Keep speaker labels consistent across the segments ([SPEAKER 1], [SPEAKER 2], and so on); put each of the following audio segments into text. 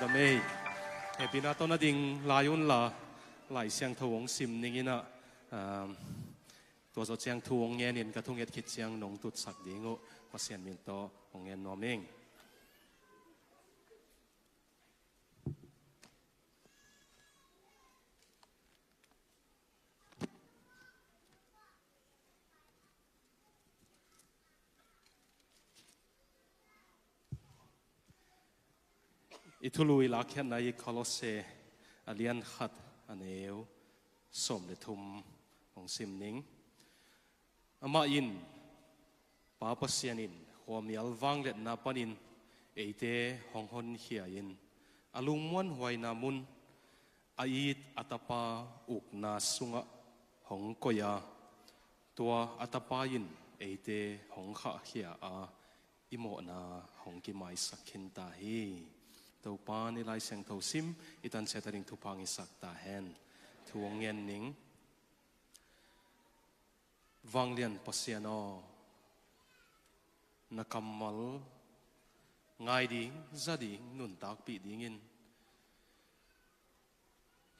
[SPEAKER 1] đam mê vì nó tôi nói đình layon là lại sang thùng sim ninh inaตัวจดแจ้งทวงเงินกระทุ่งเงินคิดเชียงนงตุดสักดีงูมาเสียนมินโตของเงินนอมเองอิทุลุยลักเห็นในคอลเซอเลียนขัดอันเอวสมเดทุมของซิมนิงอามาอินป้าปัสยานินหัวมีอัลวังเล็ดนาปนินเอเตหงหนเขียยินอลุงม้วนหวยนามุนอายิดอัตปาอุกนาสุงะหงกอยาตัวอัตปายินเอเตหงขะเขียอาอิโมนาหงกิไมสักขินตาฮีตัวป้าในลายเสียงตัวซิมอิตันเซตริงทุพังอิสักตาแฮนทวงเงินนิงวังเลียนปัสยานอนักมลง่ายดิ่งจะดิ่งนุนตักปีดิ่งิน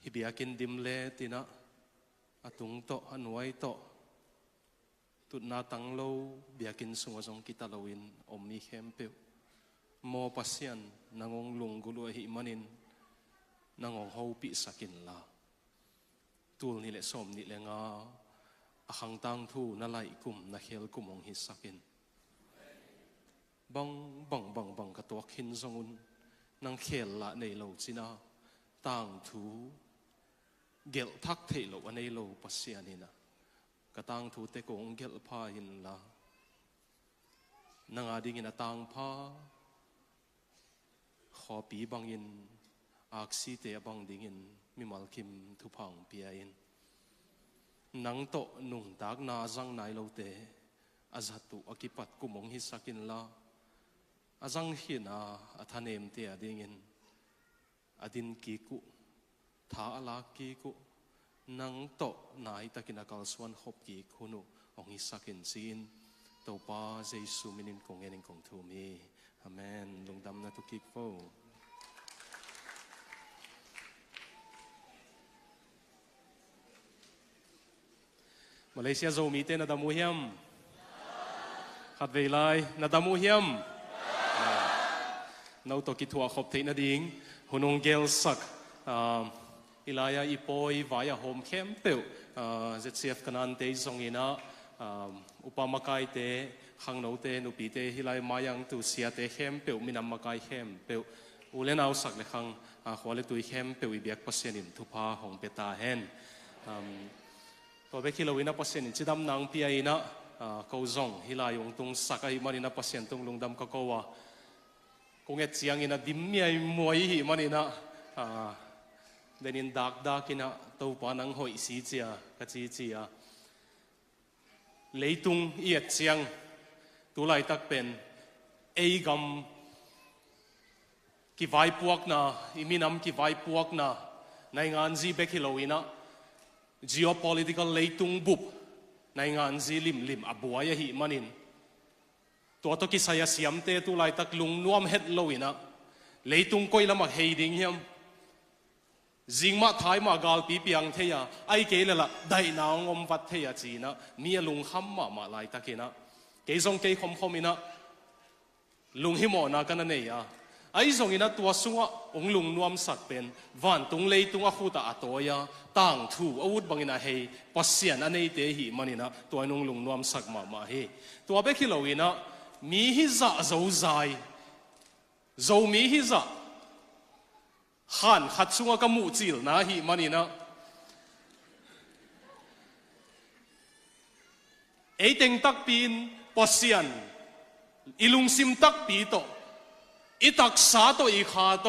[SPEAKER 1] ฮิบิอากินดิมเลตินะอตุงโตอันไว้โตตุนาตังโลบิอากินสุงจงกิตาลวินอมมีเข้มเปียวโมปัสยันนางองลุงกุลหิมันินนางองเฮาปิสักินลาตูลนี่แหละสมนี่แหละงาอาขังตังทูนั่นไหลกุมนักเฮลกุมองหิสักินบังกระตัวขินทรงุนนังเขลละในโลจินาตังทูเกลทักเทโลวันในโลปัสยานินะกระตังทูเตกงเกลพาหินละนางอาดิงินะตังพาขอปีบังยินอักษีเตะบังดิงินมิมัลคิมทุพังเปียอินนังโตนุ่งตากนาจังนายโลเตอาจัตุอากิปัดกุมงฮิสักินลาอาจังหินาอาทานเอมเตียดิงินอาดินกีกุท้าอลากีกุนังโตนายตะกินักลสวนขบกีกุนุองฮิสักินซีนตัวป้าเจสุมินินคงเงินคงทูมีอาเมนลงดำนาทุกิกโฟมาเลเซียโซมีเตนาดามูเฮียมขัดเวลายนาดามูเฮียมนาตกิทัวขบเทนาดิงฮุนงเกลสักอิลายาอีโปยวายาโฮมเข้มเปิวเจ็ดเสียฟกันนันเตยส่งอินะอุปมาไกเตขังโนเตนุปีเตฮิลายมายังตุเสียเตเข้มเปิวมินามมาไกเข้มเปิวอุเลนเอาสักเลขังขวาเลตุยเข้มเปิวอีเบียกปัสยานินทุพาของเปตาเฮนตัวเบคิโลวินาปัสยานินจิดำนางปีไอนะเขาจงฮิลายงตุงสักไอมันอินะปัสยานตุงลงดำก็กว่าคงเอจียงอินะดิมมีไอมวยฮิมันอินะเดนินดักอินะตัวปานังหอยสีเจียกจีเจียเลยตุงเอียดเจียงตัวไล่ตักเป็นเอกัมกีไวพวกนะอิมินำกีไวพวกนะในงานจีเบคิโลวินะ geopolitical เลยตุงบุบในงานจีลิมอบวยหิมันินตัวตกิสายเสียมเตตัวไล่ตักลุงนวมเฮ็ดโลวินะเลยตุงก้อยละมักเฮดิงเฮียมจิงมาท้ายมากาลปีเปียงเทียไอเกลละได้นางอมวัดเทียจีนะมีลุงห้ำมาไล่ตักนะเกยงเกยคมอินะลุงหิมอนากันนั่นเองไอ้ส่งอินะตัวสุงะองลุงนวมสักเป็นวันตุงเลยตุงอาคูตาอัตโตยาต่างถูอาวุธบางอินะเฮปัสยานอันนี้เตหิมันอินะตัวนุ่งลุงนวมสักมาเฮตัวเบคิโลอินะมีฮิซาโจใจโจมีฮิซาขันขัดสุงะกมูจิลนะหิมันอินะไอเต็งตักปีนปัสยานอิลุงซิมตักปีโตอิตักสาโตอีขาโต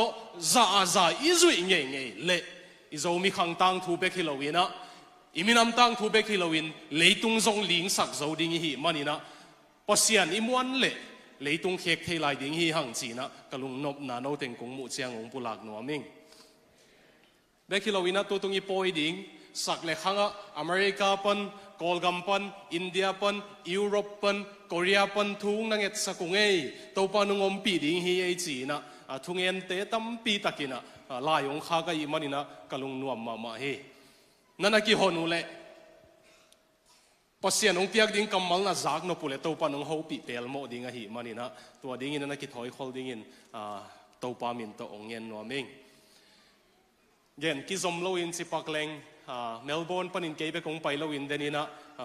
[SPEAKER 1] จ่าอิจุยเงี้ยเละอิโจมีขังตังทูเบคิโลวินะอิมินำตังทูเบคิโลวินเลยตุงจงลิงสักโจดิ่งหิมันนี่นะปัสยานอิมวันเละเลยตุงเขกเทลายดิ่งหิหังจีนะกะลุงนบนาโนเต็งกงมุเจียงองปุลักนัวมิงเบคิโลวินะตัวตุงอีโปยดิ่งสักเละขังอเมริกาปันกอลกัมปันอินเดียปันยุโรปปันเกาหลีปันทุ่งนังเอ็ดสักงเอตัวปานุงอมปีดิ่งฮีไอจีนะ ทุ่งเอ็นเตตั้มปีตะกินะลายองข้าก็อีมันนะกะลุงนวมมาเฮนั่นนักกี่ฮนุเล่ปัสเซียนองเปียกดิ้งกำมัลน่ะจากนปุเลตัวปานองเขาปีเปลโมดิ้งอะหิมันนี่นะตัวดิ้งนั่นนักกี่ถอยคอลดิ้งตัวปามินตัวองเงินนัวมิงเย็นกิจอมโลอินสิปักเลงเมลเบิร์นปนินเก็บไปคงไปโลอินเดนินะ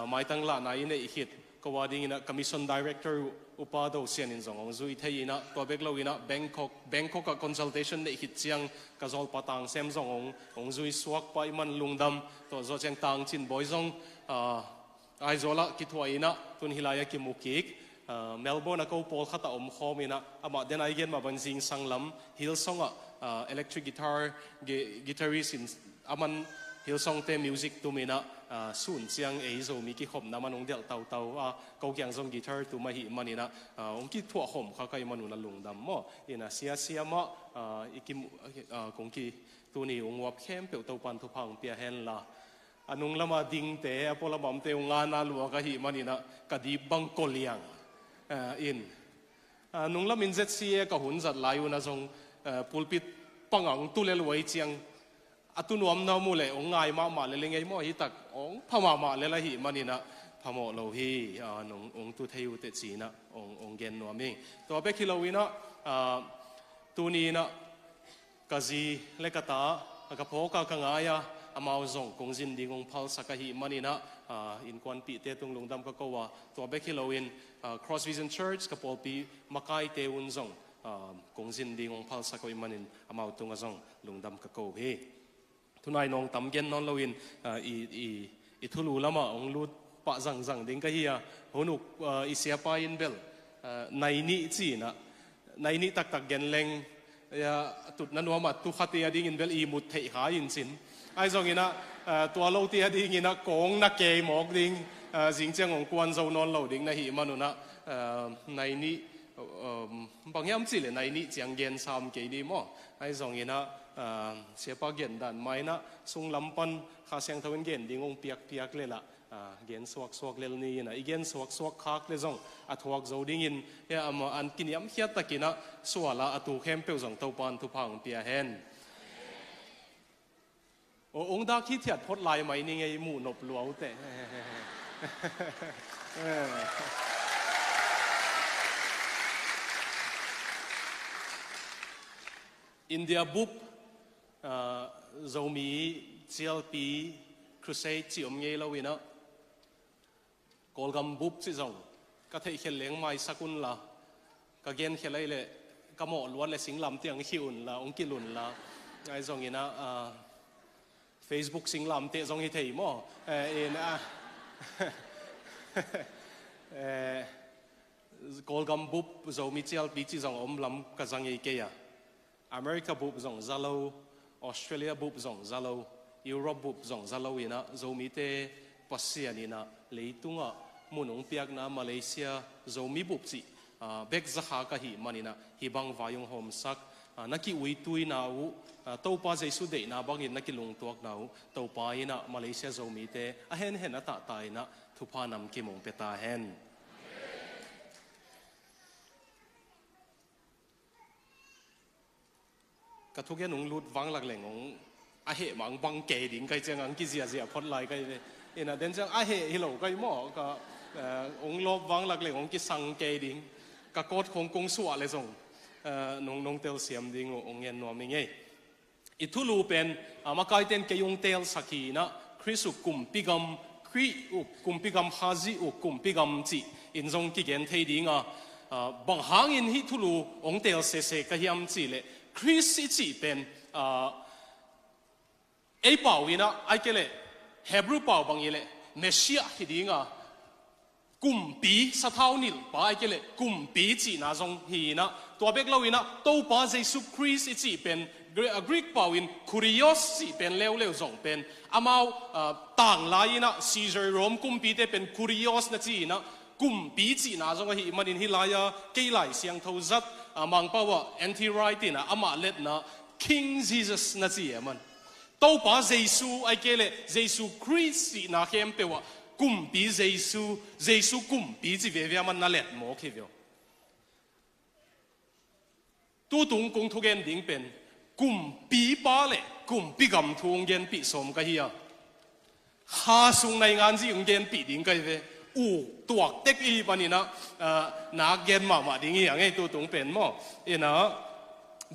[SPEAKER 1] ไม่ตั้งละนายในอีกฮิตก็ว่าดิ้งนะ Commission Director อุปาโดเซียนินสององจุยเทียนะตัวเบกโลอินะ Bangkok Consultation ในฮิตเชียงกระจอลปะตังเซมสององจุยสวกไปมันลุงดำตัวโจเชียงตังจินบอยซงไอโซละคิดว่าอินะตุนฮิลายกิมุกิกเมลเบิร์นก็พอลขัดอมคอมินะอามาเดนไอเกนมาบันซิงสังลำฮิลซงelectric guitar guitarist in aman Hillsong te music tu mina sun chiang ei zo mi ki khom na manong del tau tau ko kyang zong guitar tu ma hi manina ong ki thua khom kha kai manu na lungdam mo ina sia sia ma ikim kong ki tu ni ong wap khem pe to pan thu phang pia hen la anung lama ding te apola bam te nga na lu ka hi manina ka di bang koliang in nung lam in zet sia ka hun zat layu na zong pulpit pangang tulel wai chiang atunuam na mule ong ngai ma le lengei mo hi tak ong phama le la hi manina phamo lo hi nong ong tu theu te china ong gen no mi to be khilowina tu ni na kazi lekata ka phoka ka ngaya amao zong kongjin dingong phal sakahi manina in kwan pi te tung lungdam ka kowa to be khilowin Cross Vision Church ka polpi makai te un zong kongjin dingong phal sakoi manin amao tunga zong lungdam ka ko he tunai nong tam gen non loin i thulu lama ong lut pa zang ding ka hiya honuk i sia pa in bel nai ni chi na nai ni tak gen leng ya tut nanwa ma tu khati ading in bel i mut thei ha in sin ai zong ina tua lo ti ading ina kong na ke mok ding jing chang ong kwan zo non lo ding na hi manuna nai ni bang yam chi le nai ni chiang gen sam ke di mo ai zong inaเสียปากเย็นดันไม่นะสุงลำปันข้าเสียงทวันเย็นดิ่งงเปียกเลยล่ะเย็นสวกเลลนี่นะอีเย็นสวกคักเลยจงอัฐวกโจดิ่งินเฮ้ยอันกินยำเขียดตะกินะสัวละอัตุเข้มเปียวจงเต้าปานทุพังเปียเฮนองค์ดาคิดเถียดพดลายไหมนี่ไงหมู่นบหลวงแต่อินเดียบุบzomi GLP crusade chỉ nghe lâu vậy call gam búp chỉ giống các thầy khen leng mai sakun là các gen khen lấy lệ các mỏ luôn là sinh làm tiếng hiền là ông kia luôn là ai giống như Facebook sinh làm tiếng giống như thầy mỏ call gam búp zomi GLP chỉ giống ông làm cái giống như kia America búp giống Zalo Australia búp zong zalo Europe búp zong zalo ina zomi te pasian ina leitunga munong piak na Malaysia zomi búp chi bek zakha ka hi manina hibang vayong hom sak naki uitui na u topa jesu de na bangin naki lung tuak na u topa ina Malaysia zomi te a hen ata ta ina thupa nam ki mong peta henกระทุกยันงลุดวังหลักแหล่งของอาเหตุมังบังเกดิ่งใครจะงั้นกิเสียพอดไลใครเลยเอ็นะเดินจังอาเหตุฮิโลก็มั่วก็องลบวังหลักแหล่งของกิสังเกดิ่งกระโกดของกงสัวเลยส่งนงเตลเสียมดิ่งองเงินนัวมิงเงอิทุลูเป็นมาไกลเต็นเกยงเตลสักีนะคริสุกุมปิกัมคริอุกุมปิกัมฮาซิอุกุมปิกัมจิอินทรงกิเกนเทดิ่งบางหางอินฮิทุลูองเตลเสกะฮิมจิเลคริสต์จีเป็นไอ้เป่าวินะไอ้เกล่เฮบรูเป่าบางอย่างเลยเมสซิอาที่ดิ้งกุมปีสะเท้านิลป้าไอ้เกล่กุมปีจีน่าจงฮีนะตัวเบกเราวินะตัวป้าเยซูคริสต์จีเป็นกรีกเป่าวินคูริอสจีเป็นเร็วจงเป็นอามาต่างลายนะซีเซอร์โรมกุมปีเตเป็นคูริอสนะจีนะกุมปีจีน่าจงฮีมันอินฮิลายาเกล่เสียงทวัดมังป่าวanti right นะอามาเล็ดนะ King Jesus นะจีมันตัวป้าเยซูไอ้เกล่เยซูคริสต์นะเข้มเปว่ากุมปีเยซูกุมปีจีเวียมันนั่นแหละโมคิดอยู่ต tu tung kung thu gen ding pen kum pi pa le kum pi gam thu gen pi som ka hiya ha sung nai ngan ji gen pi ding kai ve u tuak tek i panina na gen ma ding yang ei tu tung pen mo ina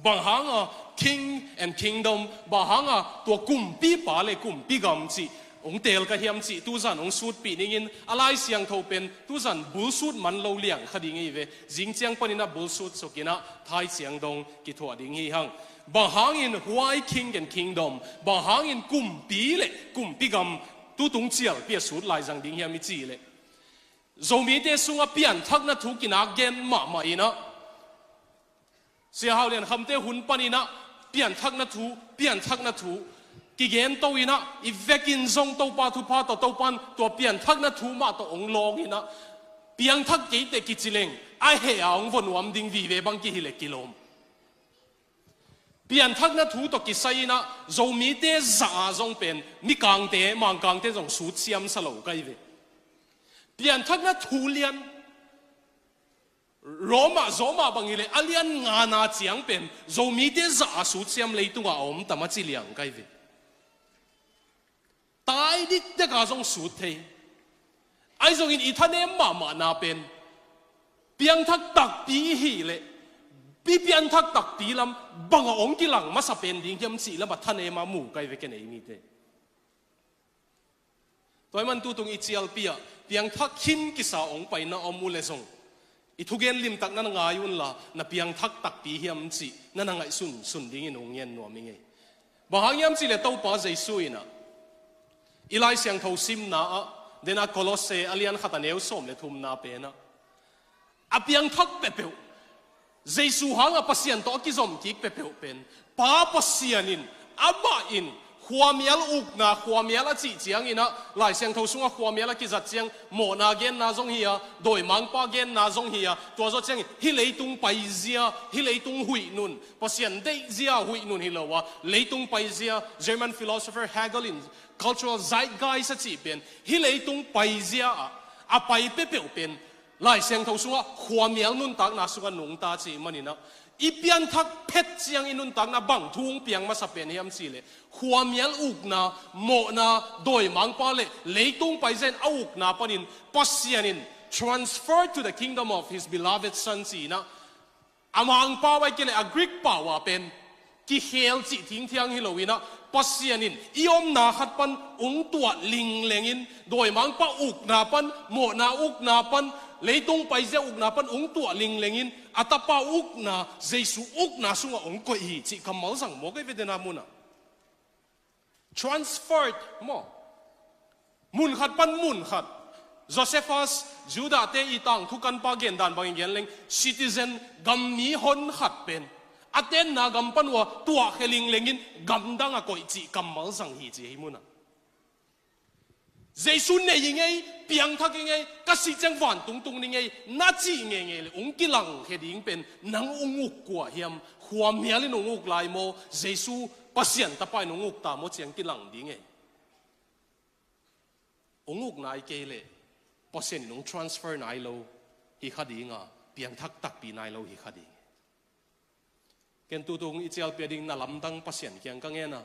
[SPEAKER 1] bang hanga king and kingdom bang hanga to kum pi pa le kum pi gam chi ong tel ka hiam chi tu zan ong sut pi ning in alai siang tho pen tu zan bul sut man lo liang khading i ve jing chiang panina bul sut sokina thai chiang dong ki thwa ding hi hang bang hang in huai king and kingdom bang hang in kum pi le kum pi gam tu tung chial pia sut lai jang ding hiam mi chi le zomi te sunga pian thak na thu kina gen ma ina sia hau len kham te hun panina pian thak na thu ki gen to ina i vekin zong to pa thu pa to pan to pian thak na thu ma to ong long ina pian thak ke te ki chileng ai he ong von wam ding vi ve bang ki hi le kilom pian thak na thu to ki sai na zomi te za zong pen mi kang te mang kang te zong su chiam sa lo kai ve pian thak na thu lian Roma zoma bangile alian ngana chiang pen zomi te za su chiam leitunga om tamachi liang kai ve tai dik te ka zong su the ai zong in ithane ma na pen piang thak tak pi hi le pi pian thak tak pi lam banga ong ki lang ma sa pen ding hiam chi lam thane ma mu kai ve ke nei mi te toy man tu tung ichial pia piang thak hin ki sa ong pai na omu le zong ithugen lim tak na nga yun la na piang thak tak pi hiam chi na ngai sun ding in ong yen no mi nge ba hang yam chi le to pa jesu ina ilai siang tho sim na a dena kolosse alian khataneu som le thum na pe na apiang thak pe pe jesu hanga pasian to ki zom ki pe pe pen pa pasianin ama in huamial ukna huamial chi chiang ina lai siang tho sunga huamial ki zat chiang mo na gen na zong hiya doi mang pa gen na zong hiya to zo chiang hi leitung pai zia hi leitung hui nun pasian dei zia hui nun hi lawa leitung pai zia German philosopher Hegel in cultural zeitgeist chi pen hi leitung pai zia a pai pe pe pen lai siang tho sunga huamial nun tak na sunga nung ta chi manina ipian thak phet chiang inun tak na bang thung piang ma sa pen hiam chi le huamial ukna mo na doi mang pa le leitung pai zen auk na panin pasianin transferred to the kingdom of his beloved son chi na amang pa wai kele a Greek pa wa pen ki hel chi thing thiang hi loina pasianin iom na khat pan ung tua ling lengin doi mang pa uk na pan mo na uk na pan leitung pai ze uk na pan ung tua ling lengin atapa uk na jesu uk na sunga ong ko hi chi kamal sang mo ke vedena muna transferred mo mun khat pan mun khat Josephus Judah te itang thukan pa gen dan bang gen leng citizen gam ni hon khat pen aten na gam pan wa tua kheling lengin gam dang a koi chi kamal sang hi chi muna jesu ne yingei piang thak yingei ka si chang van tung tung ni ngei na chi nge nge le ong kilang heding pen nang unguk kwa hiam huam hialin unguk lai mo jesu pasian tapai unguk ta mo chiang kilang ding e unguk nai ke le pasian nung transfer nai lo hi khadinga piang thak tak pi nai lo hi khading ken tu tung ichial pe ding na lamdang pasian kyang ka nge na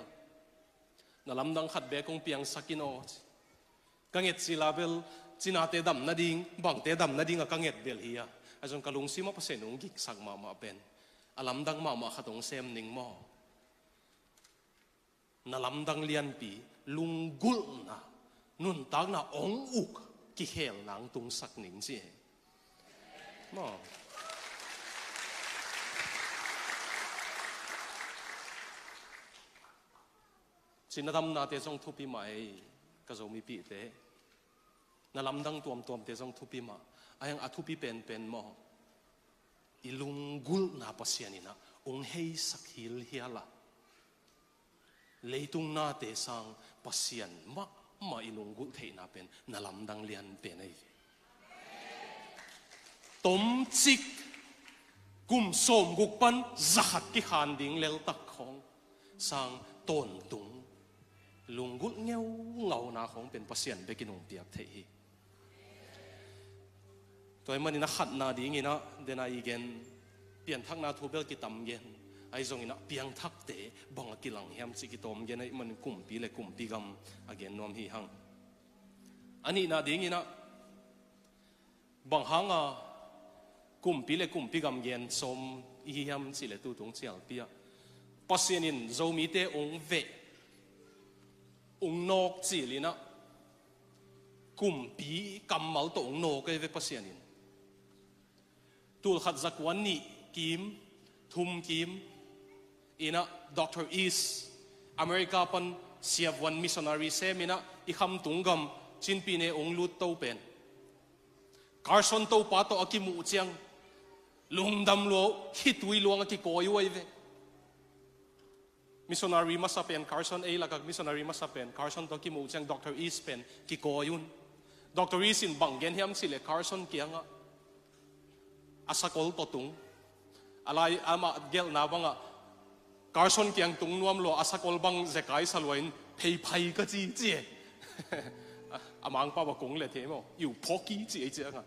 [SPEAKER 1] lamdang khat be kong piang sakino kanget silabel chinate dam na ding bang te dam na ding a kanget bel hiya azon kalung sima pasen ung gik sak ma pen alam dang ma khatong sem ning mo na lam dang lian pi lunggul na nun tag na ong uk ki hel nang tung sak ning chi mo chinadam na te jong thupi mai ka zo mi pi te na lam dang tuam te jong thupi ma ayang athupi pen mo ilunggul na pasianina ong hei sakhil hiala leitung na te sang pasian ma ilunggul thei na pen na lam dang lian pen ai tom chik kum som guk pan zahat ki khan ding lel tak khong sang ton tung lunggul ngeu ngau na khong pen pasian bekinung piak thei hi toy mani na khat na ding ina dena igen pian thak na thu bel ki tam gen ai zong ina piang thak te bang ki lang hiam chi ki tom gen ai man kum pi le kum pi gam again nom hi hang ani na ding ina bang hanga kum pi le kum pi gam gen som i hiam chi le tu tung chial pia pasienin zomi te ong ve ong nok chi lina kum pi kamal to ong no ke ve pasienin tul khat zakwan ni kim thum kim ina Dr. East America pan siap one missionary semina ikham tungam chinpi ne ong lut to pen Carson to pa to akimu chiang lungdam lo hitui luang ki koy wai ve missionary masapen Carson a lagag missionary masapen Carson to kimu chiang Dr. East pen ki koyun Dr. East in banggen hiam sile Carson kianga asakol to tung alai ama gel na banga Carson kiang tung nuam lo asakol bang zekai salwain phei phai ka chi chi amang pa ba kong le the mo yu phoki chi chi anga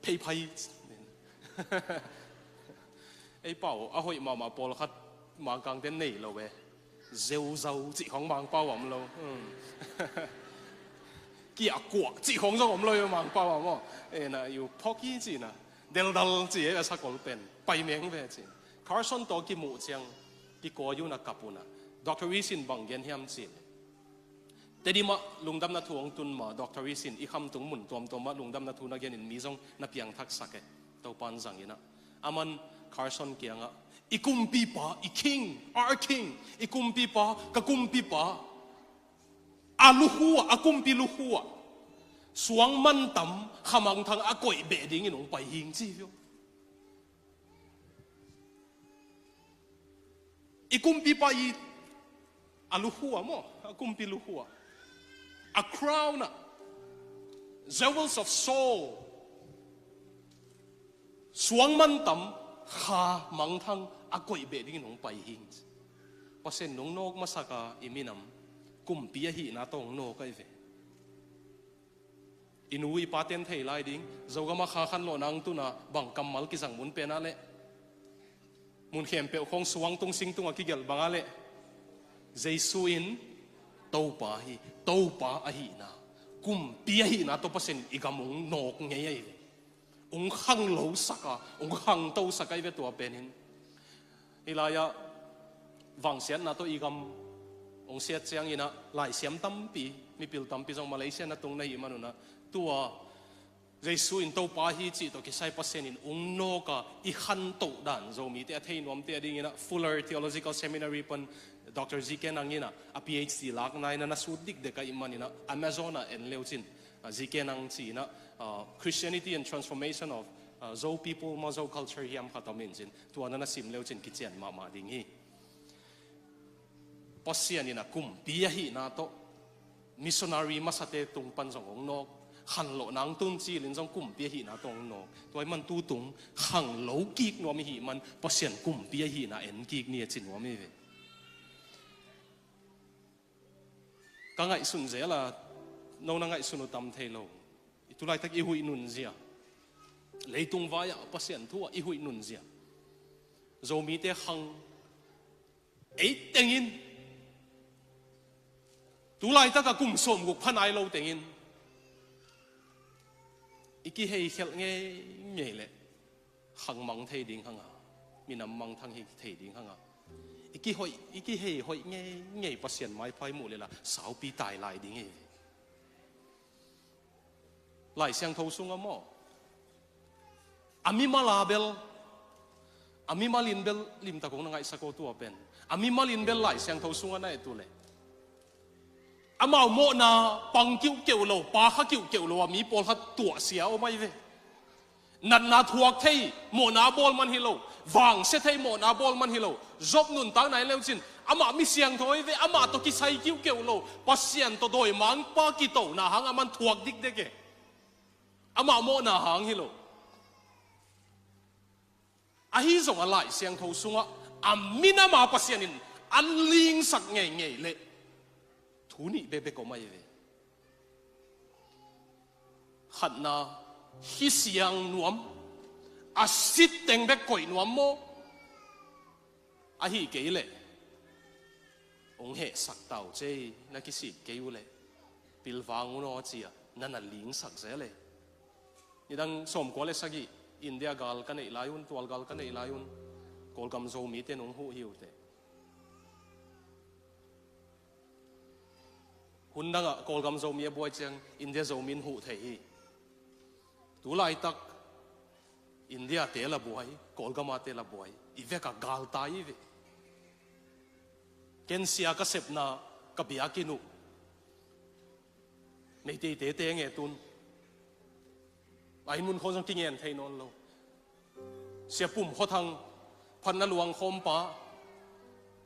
[SPEAKER 1] phei phai ai pao a hoi ma pol khat mang kang den nei lo we zeu zau chi khong mang pao am lo kia quoc chi khong zo am lo mang pao mo e na yu phoki chi na del dal chi e asakol pen pai meng ve chi Carson to ki mu chiang ki ko yu na kapuna Dr. Wisin banggen hiam chi tedi ma lungdam na thuang tun ma Dr. Wisin I kham tung mun tom ma lungdam na thu na gen in mi zong na piang thak sake to pan zang ina aman Carson kianga ikumpi pa I king our king ikumpi pa ka kumpi pa aluhua akumpi luhua suang man tam khamang thang akoi be ding in ong pai hing chi yo ikumpi pa I aluhua mo akumpi luhua a crown jewels of soul suang man tam kha mang thang akoi be ding nong pai hing pasen nong nok masaka iminam kumpi hi na tong no kai ve inui paten thei lai ding zogama kha khan lo nang tu na bang kamal ki sang mun pe na le mun khem pe khong suang tung sing tung ki gel bangale jesu in to pa a hi na kum pia hi na to pasen igamong nok nge ai ong khang lo saka ong khang to sakai ve to penin ilaya wang sian na to igam ong siat chiang ina lai siam tampi mi pil tampi jong Malaysia na tung nei manuna tua jesu in to pa hi chi to ki sai pasen in ong no ka I khan to dan zo mi te thei nom te ding ina Fuller Theological Seminary pan Dr. Ziken angina a PhD lak nai na sudik de ka imanina Amazona en leuchin Ziken ang chi na Christianity and Transformation of Zo people ma zo culture hiam khatamin jin tuana na sim leuchin kichen ma ding hi pasian ina kum bia hi na to missionary masate tung pan jong ong nok han lo nang tun chi lin jong kum bia hi na tong nok toy man tu tung hang lo kik no mi hi man pasian kum bia hi na en kik ni chin no mi ve ka ngai sun je la no na ngai sunu tam thei lo tu lai tak I hui nun zia leitung vaya pasian thua I hui nun zia zo mi te hang ei tengin tu lai tak ka kum som guk phanai lo tengin iki hei khel nge le hang mang thei ding hanga minam mang thang hi thei ding hanga iki hei hoi nge pasian mai phai mu le la sao pi tai lai ding e lai siang thau sunga mo ami malabel ami malin bel lim ta kong ngai sako tu apen ami malin bel lai siang thau sunga na etu le amao mo na pang kiu keu lo pa kha kiu keu lo mi pol kha tua sia o mai ve nan na thuak thei mo na bol man hi lo wang se thei mo na bol man hi lo job nun ta nai leu chin ama mi siang thoi ve ama to ki sai kiu keu lo pasian to doi mang pa ki to na hang aman thuak dik de ke ama mo na hang hi lo a hi zong a lai siang tho sunga amina ma pasianin an ling sak nge le thuni bebe ko mai ve khat na hi siang nuam a sit teng be koi nuam mo a hi ke le ong he sak tau che na ki si ke u le pil wang no chia na na ling sak ze le ni dang som ko le sagi India gal kan ei layun tual gal kan ei layun kol kam zo mi te nong hu hiu te hun dang kol kam zo mi boy chang India zo min hu the hi tu lai tak India te la boy kol kam te la boy i ve ka gal tai ve ken sia ka sep na ka bia ki nu nei te te te nge tun ai mun khon sang kinh thấy non lo sia pum kho thang phan na luang khom pa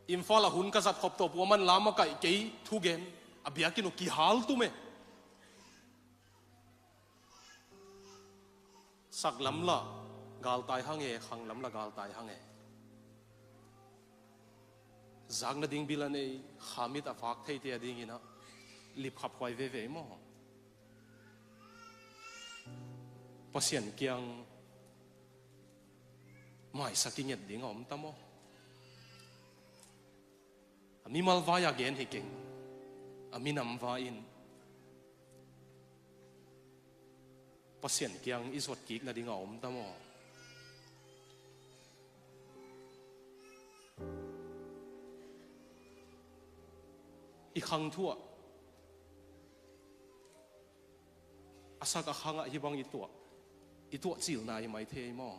[SPEAKER 1] im fa la hun ka zat khop to pu man lama kai ke thu gen abia ki no ki hal tu me sak lam la gal tai hang e khang lam la gal tai hang e zang na ding bilane khamit afak thei te ding ina lip khap khoi ve ve mo pasien kiang mai sakinget ding om tamo ami malvaya gen hiking ami namva in pasien kiang isot kik na ding om tamo i khang thua asa ka khanga hi bang itu chil na mai the mo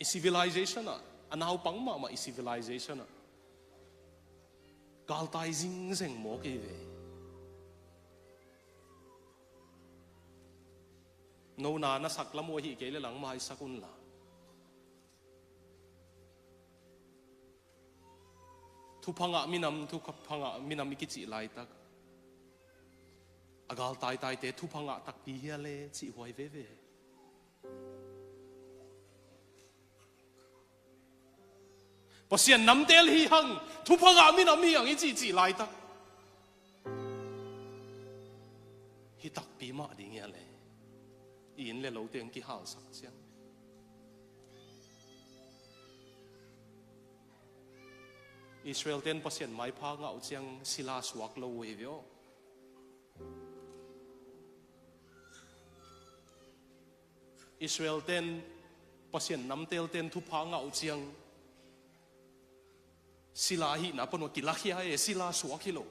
[SPEAKER 1] i civilization anau pang ma i civilization gal tai jing zeng mo ke ve no na na sak la mo hi ke le lang mai sakun la thu phanga minam ki chi lai tak agal tai tai te thu phanga tak pi hia le chi hoi ve ve pasian nam tel hi hang thu phanga minam hi ang chi chi lai tak hi tak pi ma ding ya le in le lo teng ki hal sak siang Israel ten pasien mai pha ngau chiang sila suak lo we vio Israel ten pasien nam tel ten thu pha ngau chiang sila hi na pano kilakhia e sila suak hi lo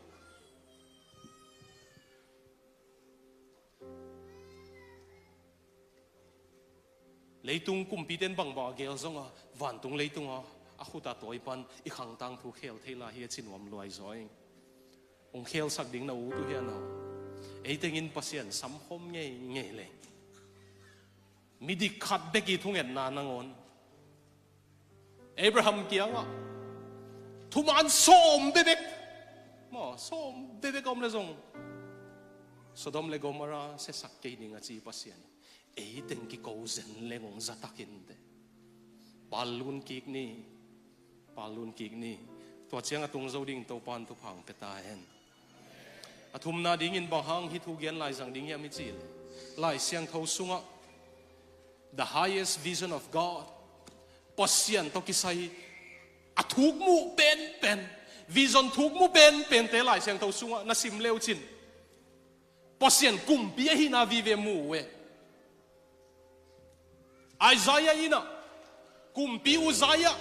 [SPEAKER 1] leitung kumpi ten bang ba gel zonga van tung leitung a khuta toy pan i khang tang thu khel theila hi chinwam loi zoi ong khel sak ding na u tu hian no eiteng in pasien sam khom nge nge le midi khat beki thungen na nangon Abraham kianga thuman som bebek mo som bebek om le zong Sodom le Gomora se sak ke ninga chi pasien eiteng ki ko zen le ngong zatakin te palun kik ni to chiang atung zo ding to pan tu phang peta hen athum na ding in bang hang hi thu gen lai jang ding ya mi chi lai siang tho sunga the highest vision of God pasien to kisai athuk mu pen vision thuk mu pen te lai siang tho sunga na sim leo chin pasien kum bia hi na vi ve mu we Isaiah ina kumpi Uzziah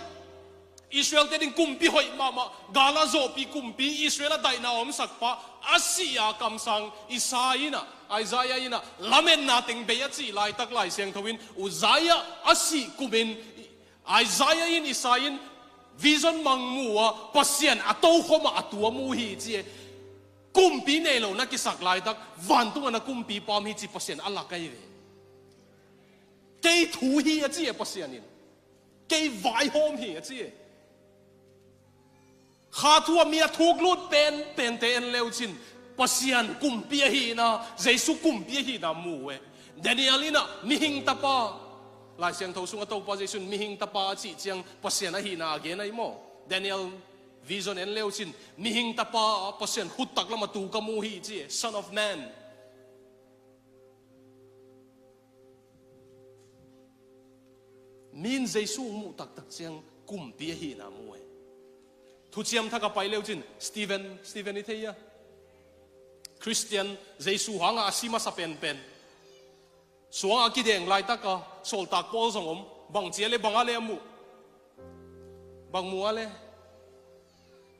[SPEAKER 1] Israel te ding kumpi hoi mama gala zo pi kumpi Israel dai na om sakpa Asia kamsang Isaina Isaiah ina lamen na ting be chi lai tak lai siang thowin Uzziah asi kumin Isaiah in Isain vision mangmua pasien ato khoma atua mu hi chi kumpi ne lo na ki sak lai tak van tu na kumpi pam hi chi pasien ala kai ve kei thu hi a chi pasien in kei vai hom hi a chi kha thua mia thuk lut pen te en leo chin pasian kumpi hi na jesu kumpi hi na mu we Daniel ina mihing tapa lai siang tho sunga to position mihing tapa chi chiang pasian hi na ge nai mo Daniel vision en leo chin mihing tapa pasian hut tak lama tu ka mu hi chi son of man min jesu mu tak chiang กุมปีหีน่ามวยทุเชียมถ้ากับไปเร็วจินสตีเวนนี่เทียคริสเตียนเจสุหังอาซิมาสเปนเป็นสวงอากิเดงไล่ตักโซลตักปอลสงมบังเจียเลบังอะไรมูบังมัวเลย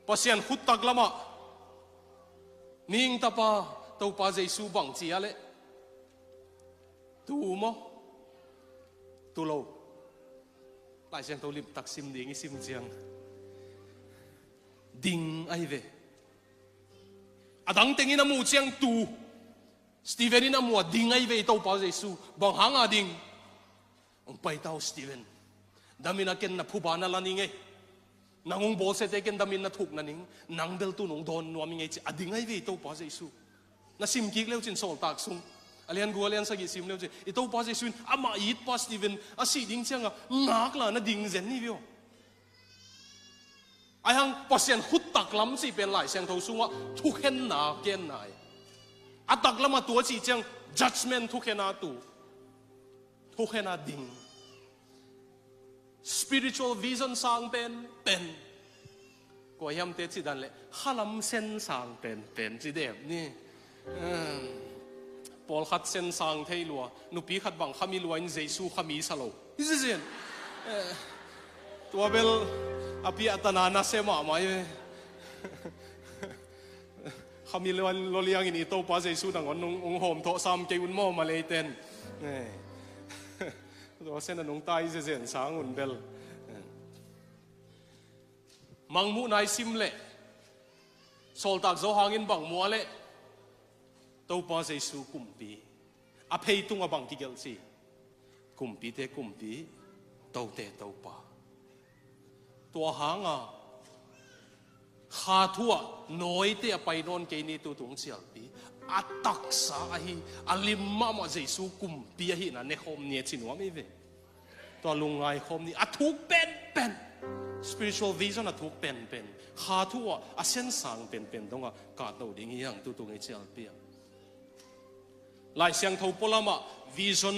[SPEAKER 1] ปัสยันขุดตักละมานิ่งตาปาตัวปาเจสุบังเจียเลตูมอตูโลหลายเสียงตัวลิมตักซิมดิ่งซิมเจียงดิ่งไอเวอดังเต็งอินามูเจียงตูสตีเวนอินามัวดิ่งไอเวตัวปาเจสุบังหางอาดิ่งองไปเต้าสตีเวนดามินาเกนนับผู้บานาลานิงเงนางองโบเสเตเกนดามินาถูกนันนิงนางเดลตุนองโดนนัวมิงเงจิอดิ่งไอเวตัวปาเจสุน่าซิมกิกเลี้ยวจินโซลตากซุงอเลียนกัวเลียนสกิซิมเลี้ยวจิอีตัวปาเจสุนอามาอีดปาสตีเวนอาศิดิ่งเชียงงักละน่าดิ่งเจนนี่วิวไอ้หังปัสยันขุดตักล้ำสิเป็นหลายเสียงทสุงว่าทุกเห็นหนาเกณฑ์ไหนอัตักล้ำมาตัวจีเจียง judgment ทุกเห็นหนาตูทุกเห็นหนาดิ่ง spiritual vision สร้างเป็นก็ยำเตจิดันเลยข้าล้ำเส้นสร้างเป็นจีเดบนี่ปอลขัดเส้นสร้างเทลัวนุปีขัดบังขามีลัวอินเจสูขามีสโลนี่สิตัวเบลอภิอัตนานาเซมาไหมขามีลัวโลเลียงอินอิโตปาเจสูดังวันองโฮมโตซามเกยุนโมมาเลยเต้นตัวเส้นนั้นองตายเจนสางอุ่นเบลมังมูนายซิมเล่โซลตักโซฮางินบังมัวเล่ตัวปาเจสูกุมปีอภัยตุงอบังกิเกลซีกุมปีเตกุมปีตัวเตตัวปาตัวหางขาทั่วน้อยเตะไปนอนเกนี่ตัวตุงเสียปีอัตักษาฮีอัลิมมามาเจสูกุมปีฮีนะเนคอมเนี่ยชินวาไม่เวตัวลุงไงคอมนี่อัทุกเป็น spiritual vision อัทุกเป็นขาทั่วอาเซนสังเป็นตรงกับกาดตัวดิ่งยังตัวตุงเสียปีหลายเสียงทูปลามา vision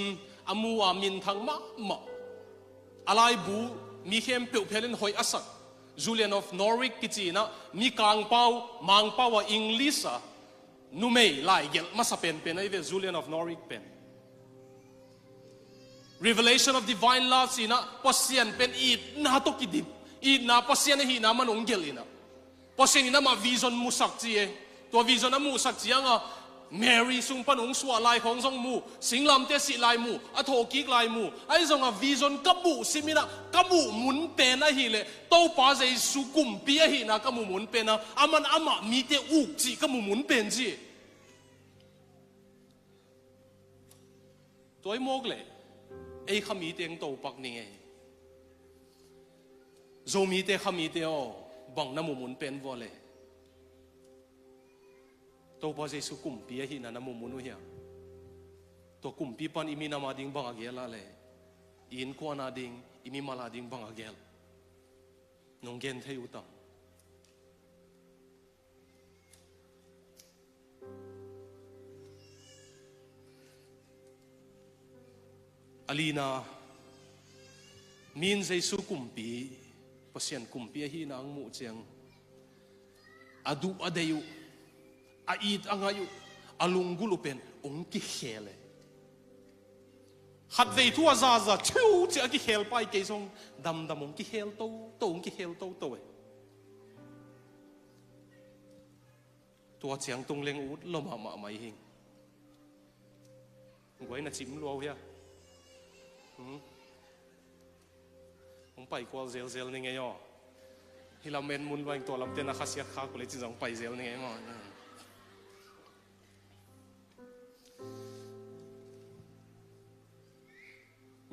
[SPEAKER 1] อามัวมินทางมาอะไรบูมีเข้มเปลวเพลินหอยอัศจูเลียนอฟนอริกกิจีนะมีกางเป้ามังเป้าว่าอังกฤษนุ่มไม่ไล่เกลมาสเปนเป็นไอ้เวจูเลียนออฟนอริกเป็น revelation of divine love สินะปัสยันเป็นอีดนาตกิดิบอีดนาปัสยันหีนามันองเกลินะปัสยันนี่นะมา vision มุสักจีตัว vision นะมุสักจีอ่ะMary ส่งปนองสวาลายของทรงมูสิงลำเตสิลายมูอโถกิกลายมูไอ้ทรงวิจนกับบุสิมินะกับบุหมุนเป็นนะฮิเลโตป้าใจสุกุมปีฮินะกับบุหมุนเป็นนะอามันอามามีเตอุกจีกับบุหมุนเป็นจีตัวไอ้โมกเลยไอ้ขมีเตียงโตปักนี่ไงโจมีเตขมีเตอบังน้ำหมุนเป็นวอเลยตัวพอเจสุกุมปีหินานามุมุนุเฮียตัวกุมปีปันอิมินามาดิงบังอาเกลอะไรอินกวานาดิงอิมิมาลาดิงบังอาเกลนงเกนเทยุตังอลีนามินเจสุกุมปีปัสยันกุมปีหินางมุเจียงอดูอเดยุอาดอังอายุอาลุงกุลุเป็นองกิเขลขัดเวทัวซาชิวจะกิเขลไปเกยงดำองกิเขลโตองกิเขลโตตัวเสียงตรงเลงอุดลมหาไม่หิงไว้น่ะจิ้มรัวเฮียผมไปกว่าเซลนี่ไงย่อที่เราเมนมุนไว้ตัวลำเต้นอาคาเซียข้ากูเลยจึงไปเซลนี่ไงมั้ง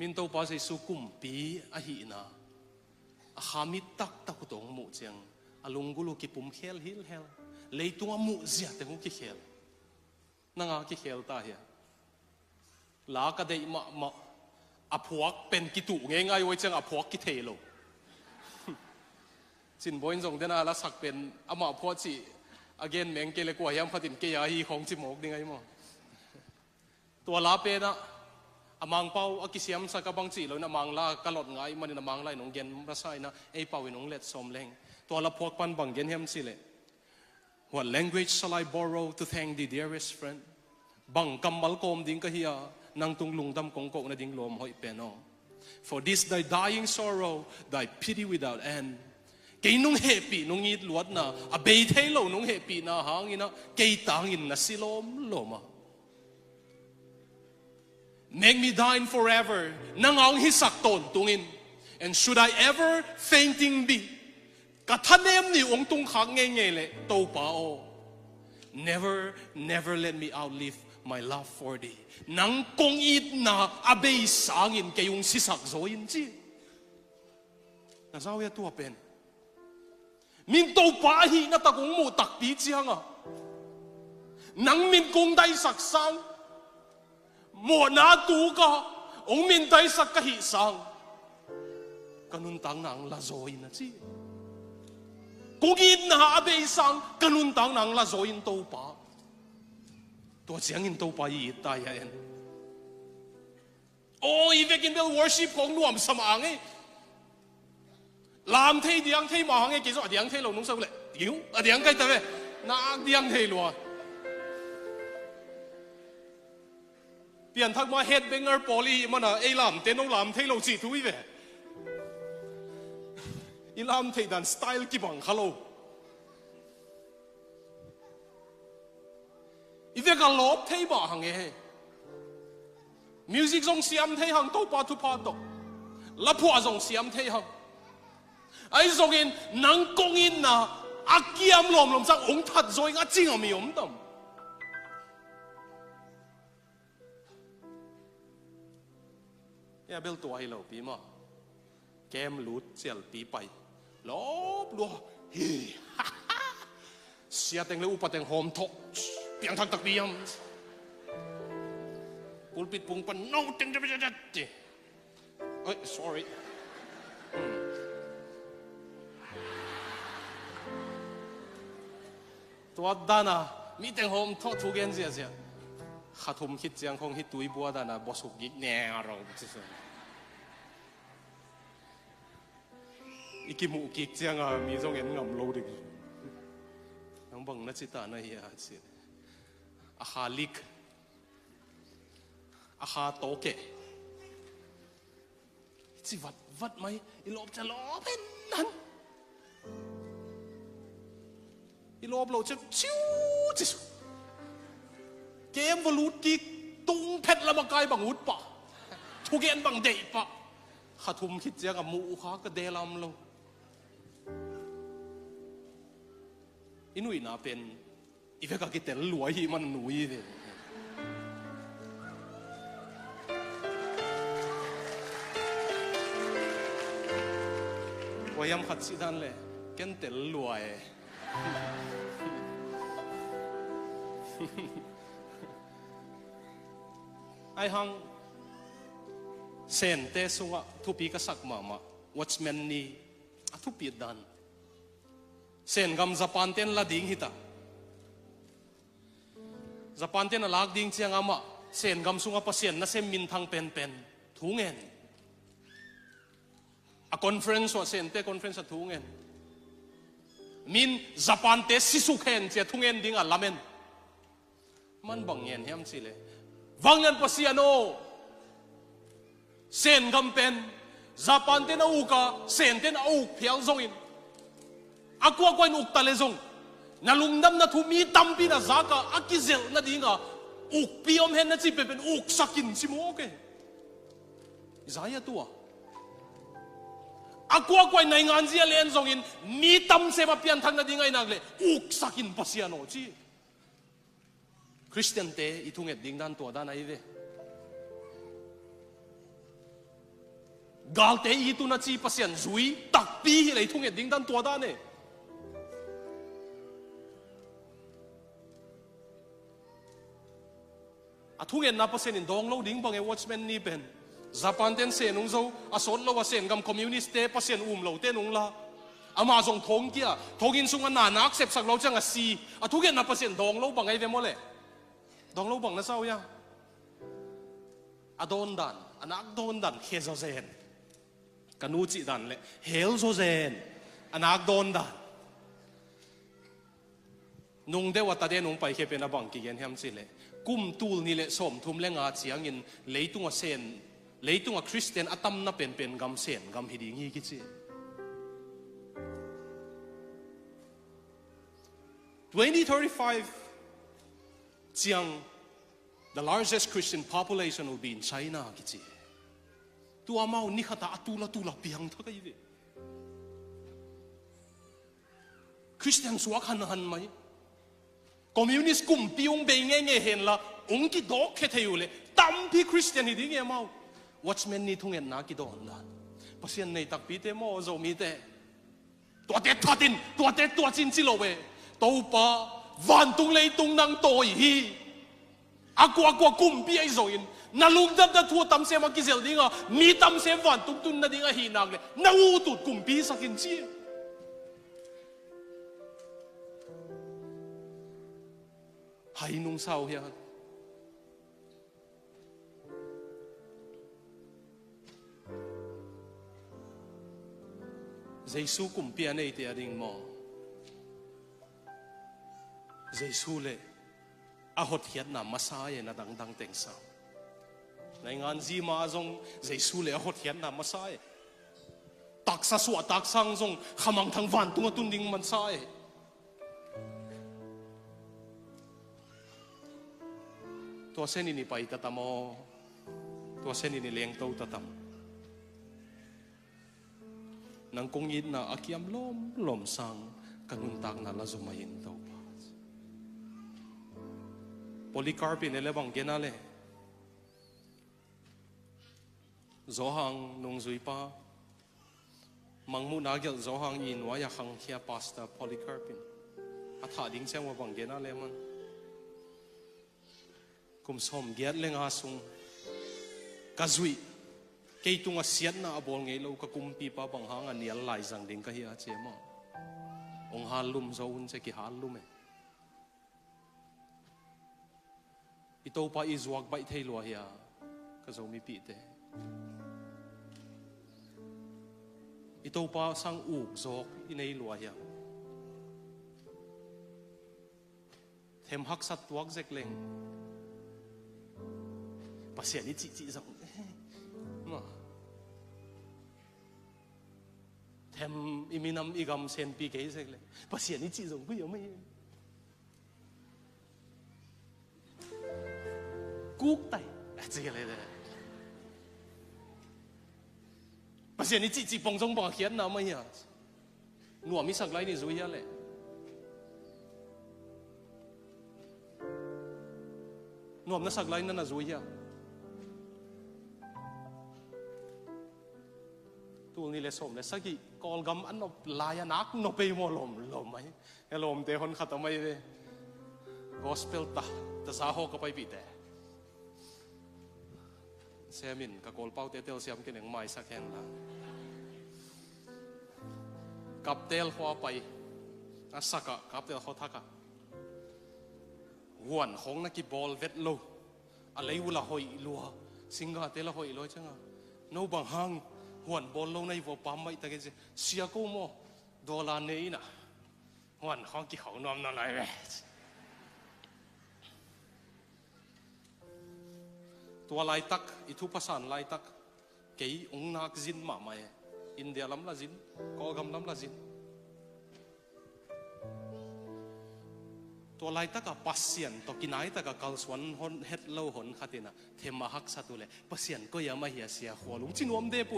[SPEAKER 1] มินโตปาเสสุกุมปีอาหินาขามิตักตงมุเจียงอลุงกุลุกิปุ่มเฮลเลยตัวมุเสียแต่งูกิเฮลนั่งกิเฮลตาเฮียลากระเดยมาอพวกเป็นกิตุง่ายๆไว้เจียงอพวกกิเทโลสินบอยส่งเดน่าละสักเป็นอามาพวกสิagain แมงเกลกว่ายามพัดินเกียร์ฮีของจิมอกยังไงมั้งตัวลาเป็นอะ amang pau akisiam sa kabang chi lo na mangla kalot ngai man na mangla nong gen masai na ei pau nong let som leng to la phok pan bang gen hem sile. What language shall I borrow to thank the dearest friend? Bang kamal kom ding kahia nang tung lungdam kong ko na ding lom hoi peno. For this thy dying sorrow, thy pity without end. Kay nung happy nung ngit luat na abay lo nung happy na hangin na kay tangin na silom loma. Make me thine forever, nangang hisakton tungin. And should I ever fainting be, katanem ni ong tung kangengele to pao. Never let me outlive my love for thee. Nang kong it na abay sangin kayong sisak zoin ji. Nasaw ya tu apen. Min to pahi na takong mo takti siya nga. Nang min kong day saksang, mo na tu ka, ong min day sak kahisang. Kanuntang na ang lazoin na siya. Kugid na abay sang, kanuntang na ang lazoin to pa. Tuwa siyang into pa iitayan. Oh, even in the worship kong nuam sa maangi. Lam thay diang thay maangi, kiso diang thay lo nung sa ule. Diang kay tabi, naag diang thay lo. Pian thak ma headbanger poli mana ay lam, tenong lam thay lo si tuwi be. Ilam thay dan style kibang halo. Ife ka lop thay ba hang eh. Music zong siam thay hang to pa tu pa to. Lapua zong siam thay hang. Ay zongin nang kongin na akiam lom sang ong tat zoi nga ching ami om tam. Ya bel tu ai lo pi ma. Kem lut sial pi pai. Lop lo. Hi. Sia teng le upa teng hom tok. Piang thak tak diam. Pulpit pung pan no ting de. Oh, sorry. Tuat dana mi teng hom tok tu gen sia sia. Khatum hit jiang kong hit tui bua dana bosuk gig ne ro. Ikimu gig jiang a mi zong en ngam lo dik. Ang bang na cita na hiya sia. Ahalik, ahatoke. Si vat may iloob sa looben nan. Iloob lo sa chiu. Kem valut ki tung pet la magkay bang ut pa. Tugen bang day pa. Khatum hit siya ka muuha ka delam lo. Inuwi na pen. Ife ka kitel luwa hi man nui de. Wayam khat sidan le ken tel luwa e. Ay hang sen te sunga tupi ka sak mama watchman ni atupi dan. Sen gam Japan ten la ding hita. Japan ten alag ding siang ama sen gam sunga pasien na sem min thang pen thungen a conference wa sen te conference a thungen min Japan te sisukhen che thungen ding a lamen man bang yen hem sile wangyan pasiano sen gam pen Japan te na uka sen te na uk phial zongin akwa kwa nuk tale zong nalungdam na thumi tampi na zaka akizel na dinga uk piom hen na chi pepen uk sakin si mo okay izaya tua akwa kwa nai ngan zia len zongin ni tam se ba pian thang na dinga inagle uk sakin pasiano chi Christian te itunget dingdan to da na ive galte itu na chi pasian zui takpi le itunget dingdan to da ne Athungen na pasen in dong lo ding bang e watchman ni ben Japan ten se nung zo asol lo wasen gam communist te pasen lo te nung la ama zong thong kia thogin sunga na nak sep sak lo chang a si athugen na pasen dong lo bang ai ve mo le dong lo bang na sao ya adon dan anak don dan hezo zen kanu chi dan le hel zo zen anak don dan nung de wa ta de nung pai khe pe na bang ki gen hem chi le kum tul ni le som thum le nga chiang in leitung a sen leitung a Christian atam na pen gam sen gam hi ding hi ki chi 2035 chiang the largest Christian population will be in China ki chi tu amau ni khata atula piang tha kai ve Christian suak han mai communist kum piung be nge hen la ong ki dok khe theu le tam pi Christian hi ding e mau watchman ni thung en na ki don la pasien nei tak pi te mo zo mi te to te thatin to chin chi lo we to pa van tung lei tung nang toi hi akwa kum pi ai zo in na lung da thu tam se ma ki zel dinga mi tam se van tung tun na dinga hi nak le na u tu kum pi sakin chi hai nung sao hiya Giêsu kum pi anei te ading mo Giêsu le a hot hiat na Messiah na dang teng sao nai ngan ji ma zong Giêsu le a hot hiat na Messiah tak sa suwa tak sang zong khamang thang van tunga tun ding man sai to sen ini pai tatamo to sen ini leng to tatam nang kong yin na akiam lom sang kanun tak na la zumayin to pa Polycarp in elebang genale zohang nung zui pa mangmu nagel zohang in waya khang khia pasta Polycarp in atha ding chang wa bang genale man kum som giat leng asung kazui kei tunga siat na abol ngei lo ka kumpi pa bang hang anial lai jang ding ka hi a chema ong halum zo un che ki halum e ito pa izwak bai thei lo hi a ka zo mi pi te ito pa sang u zok inei lo hi a them hak sat tuak zek leng pasien ni chi zong ma them iminam igam sen pi ke zek le pasien ni chi zong bu yo mai cúc tay chỉ cái này pasien ni chi bong zong bong khian na mai ya nuam mi sak lai ni zui ya le nuam na sak lai na zui ya tu ni le som le sagi kol gam an no laya nak no pe mo lom mai lom te hon khat mai ve gospel ta sa ho ka pai bi te semin ka kol pau te tel siam ken eng mai sak hen la kap tel hwa pai asaka kap tel ho thaka huan hong na ki bol vet lo alei ula hoi lua singa te la hoi lo changa no bang hang huan bol lo nei vo pam mai ta ke sia ko mo dola nei na huan hong ki khau nom na lai ve tua lai tak itu pasan lai tak kei ong nak zin ma mai India lam la zin ko gam lam la zin tua lai tak a pasien to kinai tak a kal swan hon het lo hon khatina thema hak satule pasien ko ya ma hi sia khwalung chinom de pu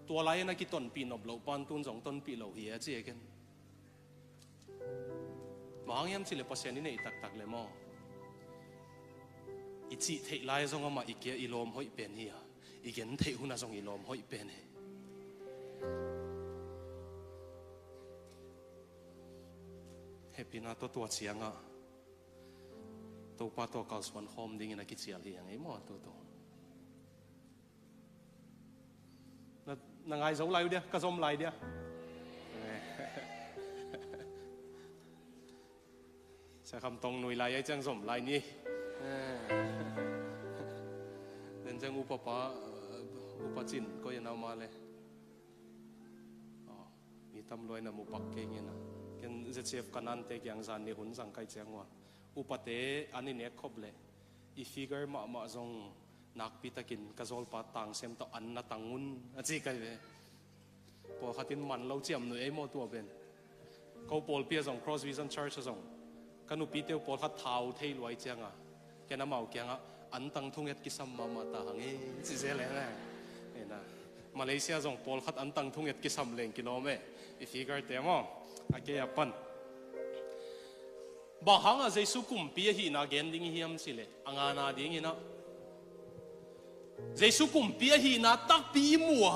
[SPEAKER 1] tua lai na ki ton pi nob lo pan tun jong ton pi lo hi a che ken mang yam chile pasien ni nei tak le mo ichi thei lai zong ama ikia ilom hoi pen hi a igen thei huna zong ilom hoi pen he happy na to tua chianga to pa to kal swan home ding ina ki chial hi ang mo to na ngai zo lai dia ka zom lai dia sa kham tong nui lai ai chang zom lai ni จังอุปจินก็ยังเอามาเลยมีตำรวจนำอุปกรณ์เงี้ยนะกันจะเชฟกันนั่นเตะยังจานในหุ่นสังไกจังว่าอุปเตะอันนี้เนี่ยครบเลยอีฟิกเกอร์มาจงนักพิตากินกระโจลปาตังเซมต่ออันนัตังงุนจีกันเลยพอขัดินมันเราเจียมหน่วยไอ้โมตัวเป็นเขาปอลเปียจง cross vision church จงกันอุปิเตียวปอลขัดเท้าเที่ยวไว้จังอ่ะแกน้ำเมาแกงอ่ะอันตังทุ่งยัดกิสัมมาตาหังจีเจเลยนะเนี่ยนะมาเลเซียจงปอลขัดอันตังทุ่งยัดกิสัมเลงกิโลเมตรอีฟิกเกอร์เต็มอ่ะอาเกียปันบางครั้งอาจจะสุขุมปีหีน่าเกณฑ์ดิ้งเฮียมสิเลยอ่างานาดิ้งนะจะสุขุมปีหีน่าตักปีมัว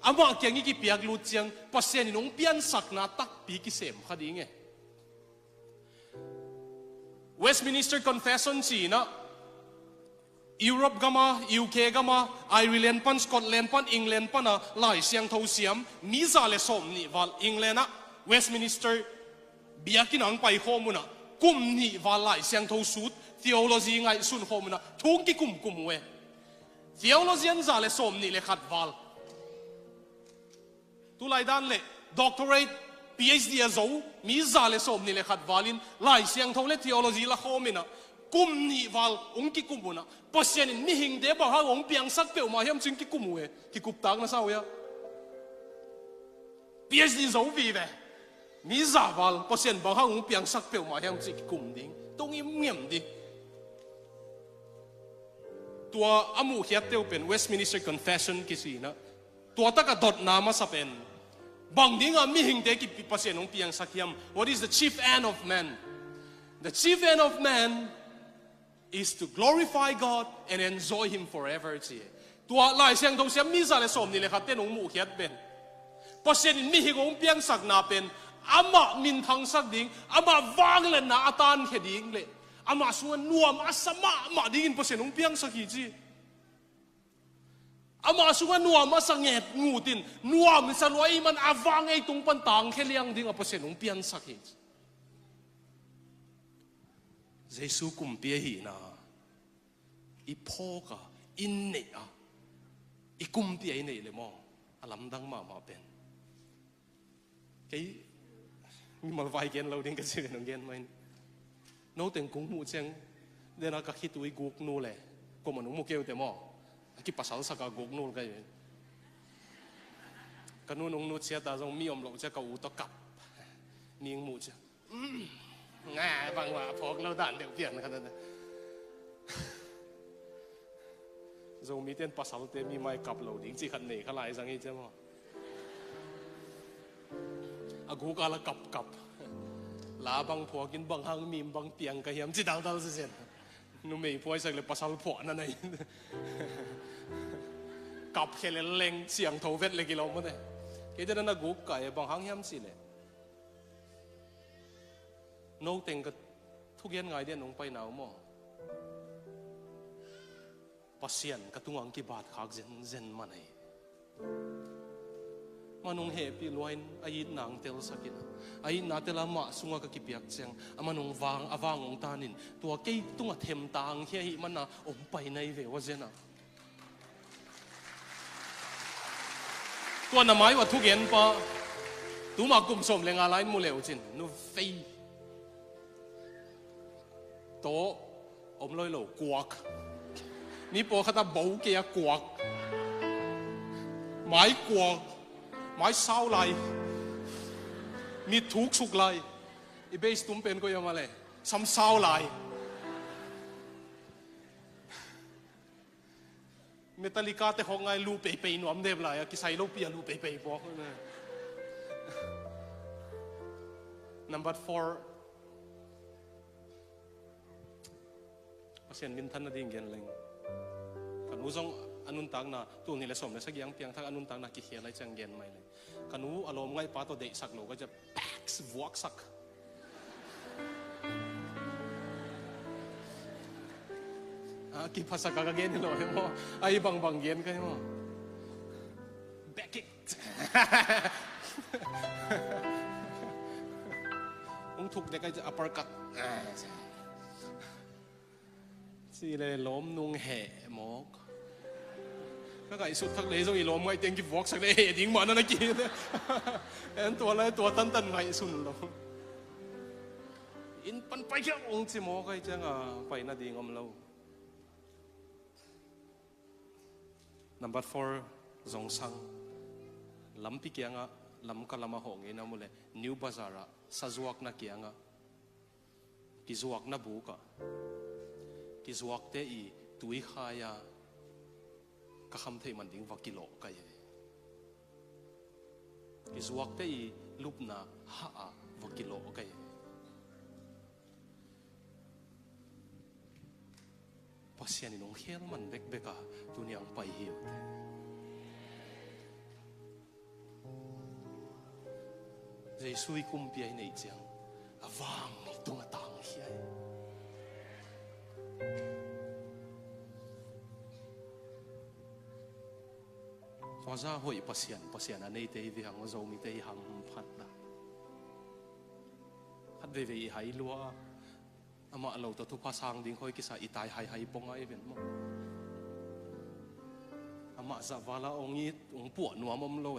[SPEAKER 1] อามาเกี่ยงกี่ปีกลุดจังปัสเซนินงเปียนสักน่าตักปีกิเสมขดิ้งWestminster Confession สินะยุโรปก็มา UK ก็มาไอร์แลนด์ปันสกอตแลนด์ปันอังกฤษปันนะหลายเสียงทูเสียมมีซาเลสอมนี่วัลอังกฤษนะ Westminster เบียกินังไปโฮมุนะกุมนี่วัลหลายเสียงทูสุด theology ไงสุนโฮมุนะทุกกี่กุมเว theology อันซาเลสอมนี่เลยขัดวัลตุลายด้านเลย doctorate PhD อาโจมีซาเลสอมนี่เลยขัดวัลินหลายเสียงทูเลย theology ละโฮมุนะกุมนี่วัลองค์กี่กุมนะเพราะเสียงนี่หิงเดบังฮะองค์เปียงสักเปียวมาเฮียมจึงกี่กุมเวกี่กุมตากนะสาวยา PhD โจวีเวมีซาวัลเพราะเสียงบังฮะองค์เปียงสักเปียวมาเฮียมจึงกี่กุมดิ้งตรงนี้เงียบดิตัวอามูเฮียเตียวเป็น Westminster Confession กี่สินะตัวตะกัดดดนามาสับเป็นบางดิ้งมีหิงเดกี่เพราะเสียงองค์เปียงสักเฮียม What is the chief end of man The chief end of man is to glorify God and enjoy Him forever จีตัวหลายเสียงตรงเสียมีซาเลสอมนี่เลยครับเต้นองมูเฮียเป็นเพราะเสียงมีหิงองเปียงสักนาเป็นอามามินทังสักดิ้งอามาวางเลยนะอาตานแค่ดิ้งเลยอามาส่วนนัวมาสมามาดิ้งเพราะเสียงองเปียงสักกี่จีอามาส่วนนัวมาสังเกตงูตินนัวมันสลวยมันอาวางไอ้ตรงปันตังแค่เลี้ยงดิ้งเพราะเสียงองเปียงสักกี่เยซูกุมเปียหีนะอีพ่อกะอินเนอะอีกุมเปียเนเลยมั้งอลัมดังมาเป็นไอ้มีมาไฟเกนเราดิ้งกันสิน้องเกนไหมโน้ตเต็งกุ้งมูเจงเดี๋ยวนักคิดตัวกุกนู่เลยก็มันมุกเกลแต่มั้งคิดภาษาสักกุกนู่กันอยู่กันนู่นนู่นเชียตาจงมีอมหลงจะกูตะกับนิ่งมูเจง่ายบางว่าพอกเราด่านเดี๋ยวเปลี่ยนขนาดนั้นจงมีเต้นภาษาเต้มีไม้กับเราดิ้งจีขันเหน่ขลายสังเกตใช่ไหมอากูกาละกับลาบางพวกินบางหังมีบางเปียงกระเฮียมจีดังดาวเสียนนุ่มไม่พวยสักเลยภาษาพวนั่นเองกับแค่เล่งเสียงโทเวทเลยกิโลมั้งเนี่ยแค่จะนั่นอากูกายบางหังเฮียมสิเลยโน้ตเต็งก็ทุกยันไงเดียนลงไปหนาวมั้งปัสยันกระตุ้งอังกีบาดขากเจนมันไงมันงเฮปีลอยอายินนางเตลสักินอายินนาเตลมาสุงกับกิเปียกเจียงมันงวางองตานินตัวเกยตุ้งเทมตางเฮียมันน่ะอมไปในเววเจนะตัวน้ำไม้ว่าทุกยันปะตัวมากุมสมเลงอะไรมูเลวจินนูเฟยโตอมลอยโลกวกนี่พอเขาตาบ่เกียกวกไม้กวกไม้เศร้าไหลมีทุกสุกไหลอีเบสตุ้มเป็นก็ยังมาเลยซ้ำเศร้าไหลเมตัลิกาแต่ของไงลูเปย์หนุ่มเดบไหลกิใส่ลูเปียลูเปย์บอกเลย Number 4เสียนมินทันนาดิ่งเงินเลยกันนู้ส่งอนุนตังนะตัวนี้เลยสมเลยสักอย่างเพียงถ้าอนุนตังนะกิเขียอะไรจังเงินไม่เลยกันนู้อารมณ์ไงป้าตัวเด็กสักโลก็จะแป๊กส์วอกสักกี่ภาษากากเงินนี่เลยมั้งไอ้บางเงินกันมั้งแบกกิ้งถูกเด็กก็จะอัปเปอร์กัดสิเลยล้มนุ่งแห่หมก các cái sụt thắc lấy rồi lom ngay tiếng cái vóc sắc đấy tiếng mà nó kia em tua lại tua tân tân ngay sụn lom in pan bay cái ông chỉ mò cái chẳng à bay na đi ngom lâu. Number 4 dòng sang lam pi kia nga lam kalama ho nge na mule New Bazara sazuak na kia nga kizuak na buka kizuak te I tui khaya ka kham thei man ding vakilo kai kizuak te I lupna ha a vakilo kai pasian inong hel man bek beka tuniang pai hiu Jesus kumpiay na itsang avang itong atang hiyay waza hoi pasian anay tay vihang wazaw mi tay ham phat na at veve hai lua ama alaw to pasang ding hoi kisa itay hai pong ay event mo ama za vala ongit ong puan nuamam lo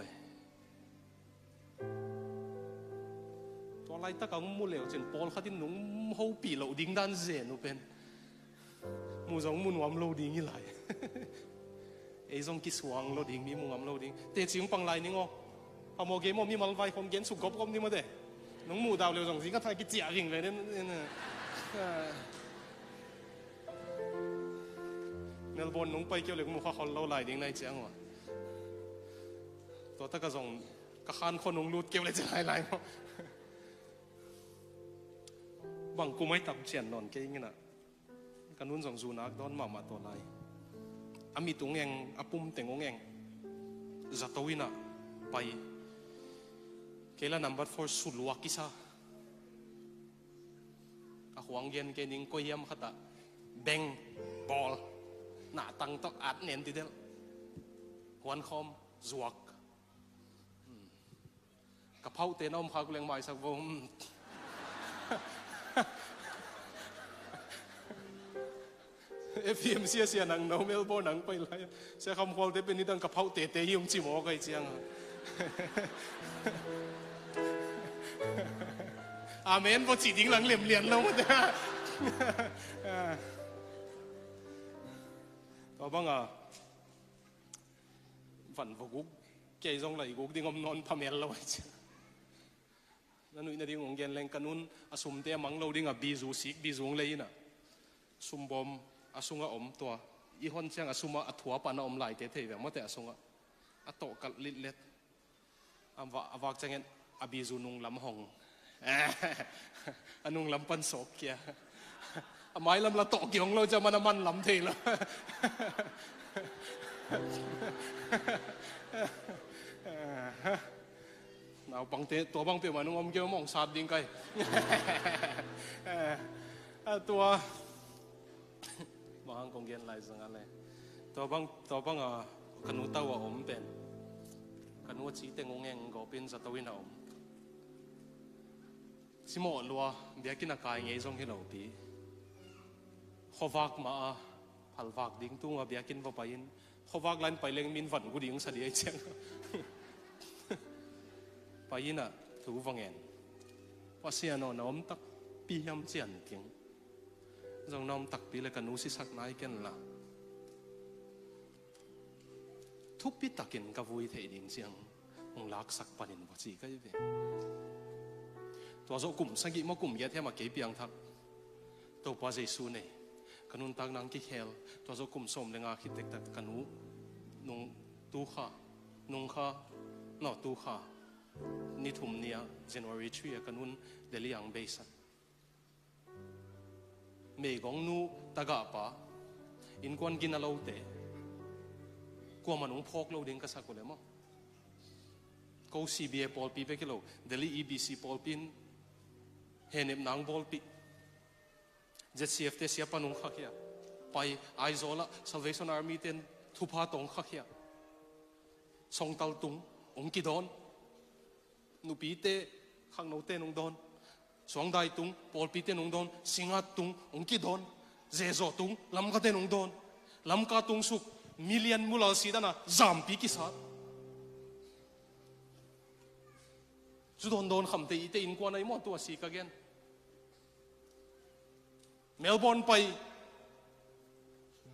[SPEAKER 1] lại ta càng mua lều trên Paul khát tin nung hậu bị lậu đinh đan dễ nó bên mua giống mua ngắm lâu đinh như lại ấy giống cái xuang lâu đinh mi mua ngắm lâu đinh để chỉ bằng lại níng à mua cái mi mal vai không kiến sụp gấp không đi mà đấy nung mua đào lều giống gì cái thay cái chả hình vậy nên Melbourne nung bay kêu lều mua khó lâu lại đinh này chẳng màตัวtaก็ส่งกระคานคนนงรูดเกี่ยวอะไรจะหลายบางกูไม่ตับเฉียนนอนเก่งนะกันนุ่นส่งซูนักดอนมาตัวไรอามีตุงเองอาปุ่มเต็งงเองจัตวินะไปเกล้านัมเบอร์4สุลวากิซาอาหวังเย็นเกนิงก็เยี่ยมขัดอะแบงบอลหน้าตังตอกอัดเน้นทีเดียวหวนคอมจวกกระเพราเตนอมข้าวกุเลงใหม่สักวงFMC เสียนังน้องเมลโบนังไปเลยเสียคำความเตเป็นนี่ตั้งกระเพราเตะยุ่งจิโมก็ไอเจียงอาเมนพอจีดิ้งหลังเหลี่ยมเลียนแล้วมั้งต่อบ้างอ่ะฝันพวกกูเกี่ยงไหลกูดิ้งอมนอนพะเมลแล้วไอเจียงนั่นนู่นนี่ดิ้งองเย็นแรงกันนู้นอาสุมเตะมังเราดิ้งอ่ะบีจูซิกบีจูงเลยน่ะซุมบอมอาสุงะอมตัวอีฮอนเชียงอาสุมาอัฐัวปานอมไหลเตะเทแบบมั่วแต่อาสุงะอัตโตกัดลิดเล็ดอาวากจังเงินอาบีจูนุงลำหงอนุงลำปันโศกเกียอาไม้ลำละโตกี่ของเราจะมันมันลำเทละหนาวบังเตะตัวบังเตะมันงอมเกี่ยวมองซาดดิ้งไกตัวบางกงเกียนไหลสังอะไรตัวบางขนุนตัวอมเป็นขนุนจีเตงงเงก็เป็นสัตวินาอมสิโมลัวเบียกินอากาศเงี้ยส่งให้เราปีขวักมาพัลวักดิ้งตุ้งเบียกินว่าไปยินขวักลันไปเล็งมินฝันกูดิ้งสะดีไอเชียงไปยินอ่ะถูฟังเงินว่าเสียนอนอมตักปียำเจียนเก่งจงน้อมตักปีเลยกันนู้สิสักนายกันละทุบปีตักินกับวุ้ยเทียดินเสียงองลักสักปนินวัจีก็ยังตัวโจกลุ่มสังกิมากลุ่มเยอะเท่ามาเกี่ยเปียงทักตัวปัจจัยสูนี่กันนู้นตักนังกิเคลตัวโจกลุ่มสมเลงอาคิดเด็กแต่กันนู้นงตู้ข้านงข้านอตู้ข้านี่ทุ่มเนีย January 3กันนู้นเดลี่ยังเบสันเมย์กองนู้ตากาปะอินกวนกินอะไรเตะกลัวมันนุ่งพกเราเด้งกระสักเลยมั้งกู CBA บอลปีไปกี่โลเดลี่ EBC บอลปีนเฮเนมนางบอลปีJCFT เสียปนุงขักเฮียไปไอโซล่า Salvation Army เต็นทุพาตงขักเฮียส่งตัลตุงองกิดอนนูปีเตขังโนเตนองดอนสองได้ตุงปอลปีเตนองดอนสิงห์ตุงองกิดอนเจโซตุงลำกาเตนองดอนลำกาตุงสุก million mula sida na zampi kisat chu don kham te ite in kwa nai mo tu si ka gen Melbourne pai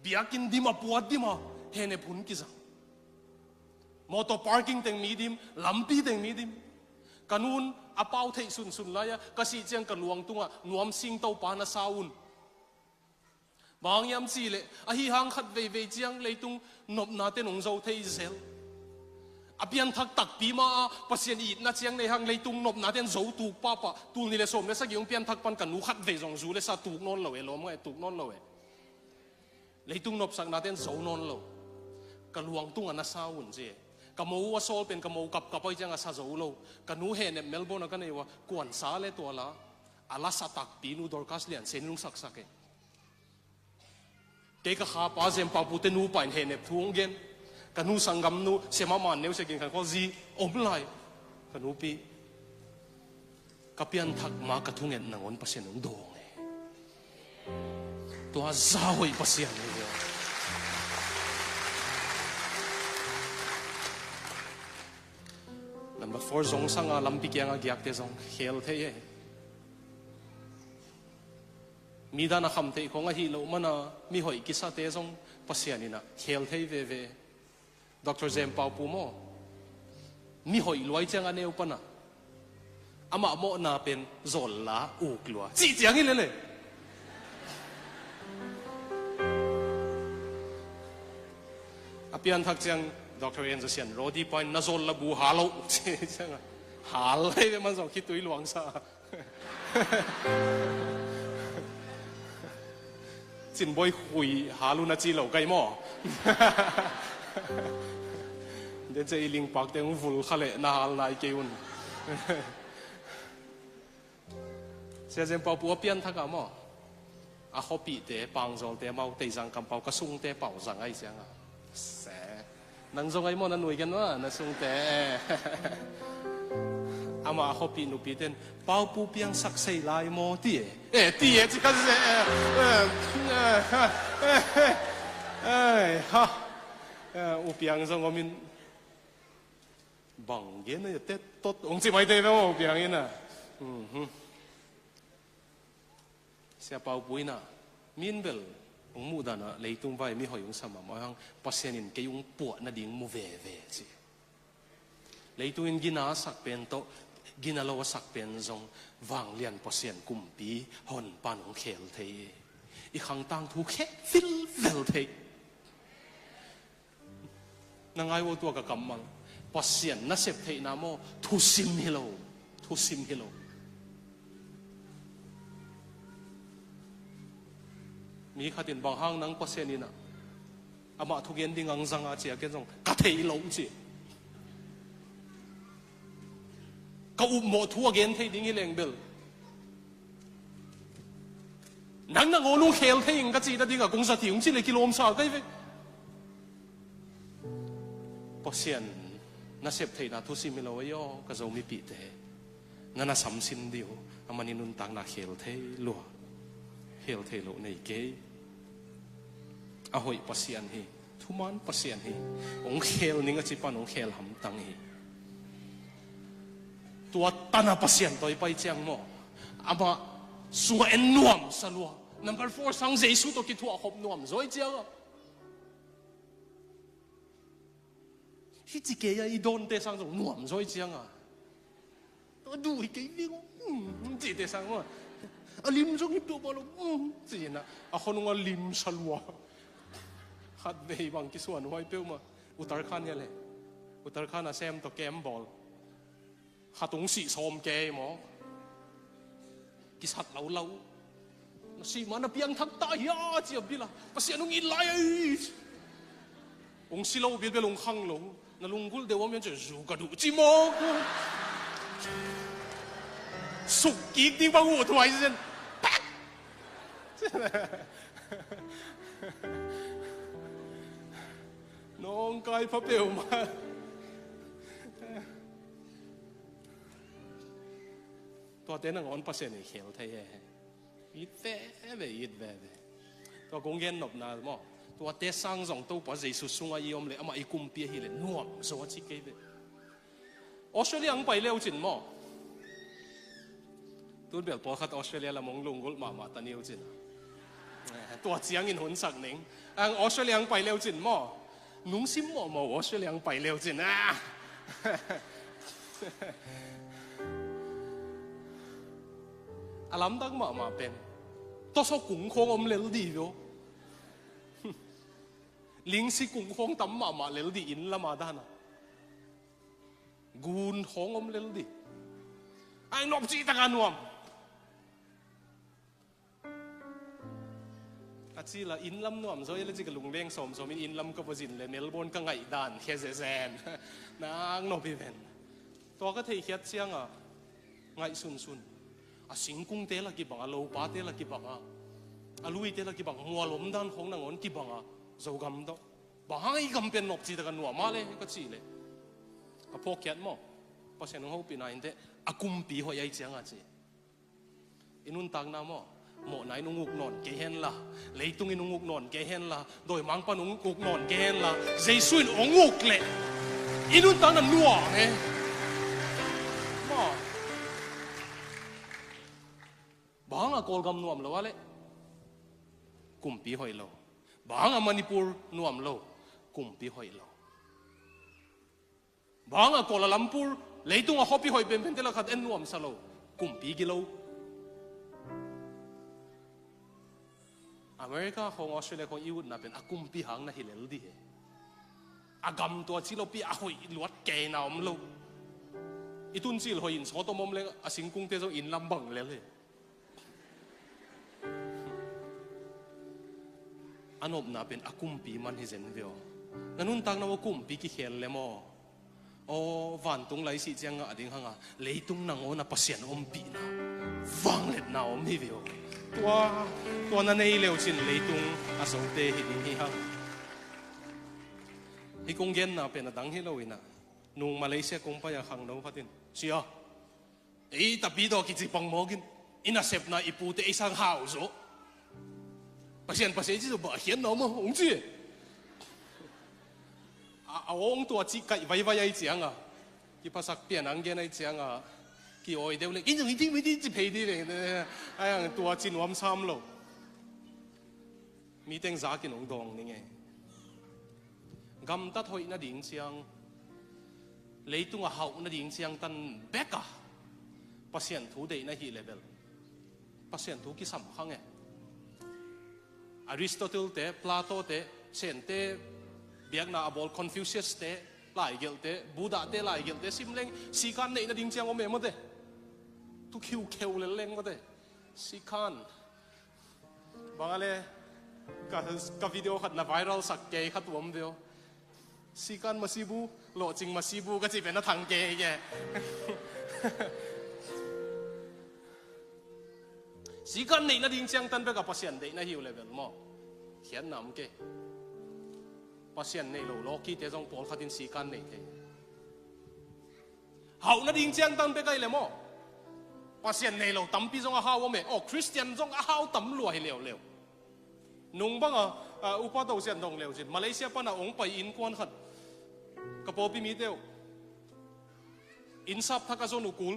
[SPEAKER 1] biakin dima puat dima hene pun kisa motor parking teng midim lampi teng midim kanun apau thei sun laya kasi chang ka luang tunga nuam sing tau pa na saun bang yam si le a hi hang khat ve chiang leitung nop na te nong zo thei zel apian thak tak pi ma pasien it na chiang nei hang leitung nop na ten zo tu pa tu ni le som le sa gyong pian thak pan kan nu khat ve jong zu le sa tu non lo e lo ma tu non lo e leitung nop sak na ten zo non lo ka luang tung ana saun je ka mo wa sol pen ka mo kap pai chang a sa zo lo ka nu he ne Melbourne ka nei wa kwan sa le to la ala sa tak pi nu dorkas lian sen lung sak sak ke ka kha pa zem pa pu te nu pain he ne thuong gen ka nu sangam nu sema man neu se gen kan ko zi om lai ka nu pi ka pian thak ma ka thungen nangon pasien ung dong e to a zawai pasien ne number 4 zong sanga lampi kyang a gyak te zong khel the ye mi da na kham te ko nga hi lo mana mi hoi ki sa te zong pasien ina khel the ve Dr. Zem Pau pu mo mi hoi loi chang aneu pana ama mo na pen zol la u klua chi chiang hi le apian thak chang Dr. Enzo Sian Rodi Point na zol la bu halo chang hal he man zo ki tui luang sa chin boy hui halu na chi lo kai mo den che iling pak teng vul khale na hal nai keun se jem pau pu pian thaka mo a hopi te pang zol te mau te jang kam pau ka sung te pau jang ai chang a se nang zong ai mo na nui kan wa na sung te ama hopi nu pi ten pau pu piang sak sei lai mo ti ti chi ka se ha u piang zong omin bang gen na te tot ong chi mai te mo piang ina sia pau puina min bel ong mu da na leitung vai mi hoi ong sama ma hang pasien in ke ong pu na ding mu ve chi leitung in gina sak pen to gina lo sak pen zong wang lian pasien kumpi hon pan ong khel thei i khang tang thu khe fil vel thei nangai wo tua ka kamang pasien na sep thei na mo thu sim hilo mi khatin bang hang nang pasien ina ama thu gen ding ang zanga chia ke jong ka thei lo chi ka u mo thu again thei ding hi leng bel nang na ngolu khel thei ing ka chi da ding a kong sa tiung chi le kilom sa kai ve pasien na sep thei na thu sim lo yo ka zo mi pi te na sam sin dio amani nun tang na khel thei lo khel thei lo nei ke a hoi pasien hi thuman pasien hi ong khel ninga chi pan ong khel ham tang hi tua tana pasien toi pai chiang mo ama suwa en nuam salwa number 4 sang jesu to ki thua khop nuam zoi chiang hi chi ke ya i don te sang jong nuam zoi chiang a to du hi ke li chi te sang mo alim jong hip to balo chi na a khonunga lim salwa khat bei bang ki suan hoi pe ma Uttarakhand ya le Uttarakhand a sem to kem bol khatung si som ke mo ki sat lau lau na si mana piang thak ta ya chi bila pasien ung in lai ung si lo bil belong khang lo na lungul de wam yan che zu ka du chi mo suk ki ding bang wo thwai sen nong kai pha peu ma to te nang on pasien ni khel thai it ve to kong gen nop na mo ตัวเตะสร้างส่งตัวปัจจัยสุดสูงอายุเลยอามาอีกุมเปียฮิเลยน่วมสวัสดิ์เกย์เลยออสเตรเลียยังไปเร็วจริงมั้งตัวเบลพอขัดออสเตรเลียละมองลงกุลมาตันนิวจริงตัวเสียงอินหุ่นสักหนึ่งออสเตรเลียยังไปเร็วจริงมั้งนุ่งซิมมั้งออสเตรเลียยังไปเร็วจริงนะอารมณ์ตั้งมาเป็นตัวสกุลคงอมเลวดีอยู่ลิงสิกุลคงตั้มมาเลวดีอินละมาด้านะกูนคงอมเลวดีไอ้นบจีตะกันวมอาชีละอินลำนวมโซยเลยจิกลุงเลี้ยงสมอินลำกับจินเลยเมลเบิร์นก็ไงด่านแค่เซนนางนบอีเวนตัวก็เที่ยวเชียงอ่ะไงซุนสิงกุ้งเตละกี่บังอาลูปาเตละกี่บังอาลุยเตละกี่บังมัวลมด้านของนางอนกี่บังเจ้ากำตัวบางอีกำเป็นนบจีตะกันนัวมาเลยก็จีเลยก็พวกแคทมั้งเพราะฉะนั้นเขาปีนายเตะอากุมปีหัวใหญ่เจียงอาจีอินุนตังน้ำมั้งหมอไหนนุ่งอุกนอนเกเฮนละเลยตุงอินุ่งอุกนอนเกเฮนละโดยมังปานุ่งอุกนอนเกเฮนละเจสุนองอุกเละอินุนตังนั้นนัวเนี่ยบางกอลกำนวมเลวะเลยกุมปีหอยโลบางมณีปูร์นวมโลกุมปีหอยโลบางกอลลัมปูร์เลยตุงฮอปปีหอยเป็นเทละขัดเอ็นนวมสโลกุมปีกิโลอเมริกาของออสเตรเลียของยูน่ะเป็นอากุมปีหังนะฮิเลลดีอากำตัวชิโลปีอาหอยลวดเกยนามโลอีตุนซิลหอยอินสอตมอมเลยอาสิงกุ้งเตจอินลำบังเลยอันอบน่ะเป็นอากุมปีมันฮิเซนเดียวงั้นนุ่นตังน่ะว่ากุมปีกิเขลเลยมั้งโอ้วันตรงไหลสิเจียงอ่ะดิ้งหังอ่ะเลยตรงนั่งโอ้น่ะปัสเซียนอมปีน่ะวังเล็ดน่ะอมฮิเดียวตัวนั้นในเลวชินเลยตรงอาสงเตหิดิ้งฮิฮังฮิกงเย็นน่ะเป็นดังฮิโลวิน่ะนุ่งมาเลเซียกงไปอ่ะขังน้องพัดดินเชียไอ้ตาปีดอกกิจิปังโมกินอินาเซปน่ะอีปูเตอิสังหาวโซpasienที่จะบอกเห็นน้องมั้งองค์จีเอาองค์ตัวจีไก่ไว้ไอ้เจียงอ่ะที่ภาษาเปลี่ยนอังเกนไอ้เจียงอ่ะกี่โอ้ยเดี๋ยวเลยกินอย่างนี้ไม่ได้จีเพย์ดีเลยไอ้อย่างตัวจีนวมซ้ำโลมีเต็งซากินองดองนี่ไงกำตัดหอยน่าดิ่งเชียงเลยตัวเขาน่าดิ่งเชียงตันเบกอะpasienทุเดย์น่าฮีเลเวลpasienทุกี่สำคัญไงAristotle เตะ Plato เตะเซนเตะเบียกนาบอล Confucius เตะหลายเกลเตะบูดาเตะหลายเกลเตะซิมเล้งสีกันเนี่ยน่าดิ่งเชียงว่าเมื่อมั้งเตะทุกคิวเล้งมั้งเตะสีกันบางอะไรกับวิดีโอขัดน่าไวรัลสักเกย์ขัดตัวมันเดียวสีกันมาซีบูโหลดจริงมาซีบูก็จะเป็นนักทางเกย์แกสีกันนี่น่าดิ่งเชียงตันไปกับปัสเซียนเด็กน่าหิวเลยเบลมั้งเขียนน้ำเกย์ปัสเซียนนี่โลกี้เตะจงปอลขัดินสีกันนี่เกย์เขาน่าดิ่งเชียงตันไปกันเลยมั้งปัสเซียนนี่โลตั้มปีจงอาหาวว่าเมอ๋อคริสเตียนจงอาหาวตั้มรวยเร็วนุ่งบ้างอุปถัมภ์เสียนดงเร็วจิมาเลเซียปนะองไปอินกวนขัดกระโปรงมีเดียวอินซับทักกะโซนุกุล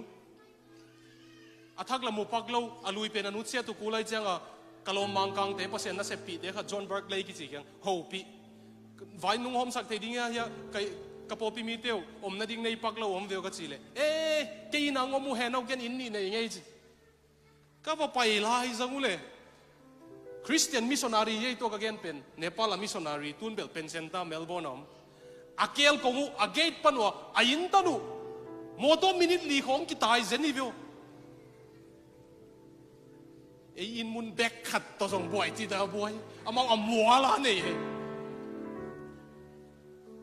[SPEAKER 1] อาทักละมุปักโลอาลุยเป็นอนุเซียตุกุลไอจังกะโลมังกังเตปเซนน่ะเซปีเดค่ะจอห์นเบิร์กเลย์กิจิกันโฮปีไว้นุ่งหอมสักเทดิ้งเฮียกระโปรงมีเดียวอมน่ะดิ้งในปักโลอมเดียวก็จีเลยเกี่ยนางอมูเฮนเอาเกนอินนี่ในยังไงจีก็พอไปไล่จังกูเลยคริสเตียนมิชชันนารียี่ตัวก็เกนเป็นเนปาลมิชชันนารีตุนเบลเป็นเซนต้าเมลเบิร์นอาเกลกงูอาเกตปันวะอายินตันูโมโตมินิตลีของกิตายเซนิวิโอไออินมุนแบกขัดตัวส่งบ่อยจีตาบ่อยเอามาเอาหัวละนี่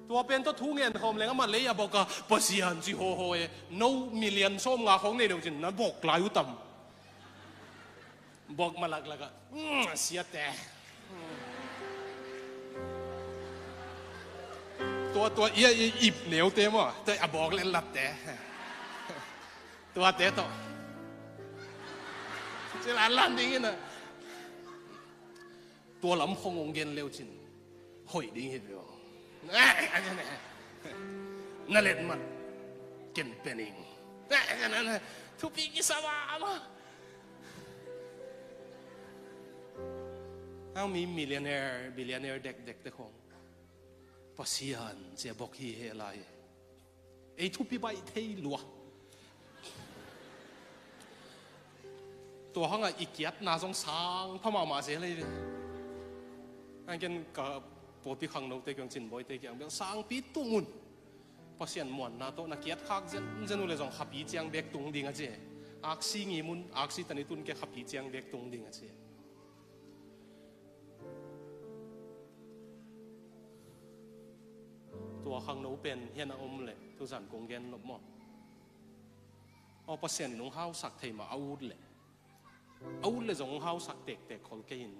[SPEAKER 1] ตัวเป็นตัวทุ่งเงินหอมเลยก็มาเลยอะบอกว่าภาษีอันจีโฮโฮno million ส้มงาของเนี่ยเดี๋ยวจินนั้นบอกลายอุตมบอกมาหลักก็เสียแต่ตัวเอียอิบเหนียวเต็มว่ะแต่บอกเล่นหลับแต่ตัวเตะต่อเจริญลั่นดิ้งนะตัวหลำคงองเงินเร็วจิน hoi ding hi veo na let man ken pening thu pi ki sawa ma ang mi millionaire billionaire dek te khong pasian che bok hi he lai ei thu pi bai thei luaตัวห้องอีกยัดนาสงสางพม่ามาเสียเลยอันกันกับปวดปีขังนกเตะกังจินบ่อยเตะกังเบียงสางปีตุงุนพอเสียนมวนนาโตนักยัดคักเจนุเลยจงขับปีเจียงเบกตุงดิ่งอ่ะเจ้อักซีงีมุนอักซีตันนี้ตุนแกขับปีเจียงเบกตุงดิ่งอ่ะเจ้ตัวขังนกเป็นเฮียนอมเลยทุกสันกงเกนลบหมดเอาพอเสียนนุ่งข้าวสักเทมาอาวุธเลยเอาเลยส่งเขาสักเด็กคนเก่ง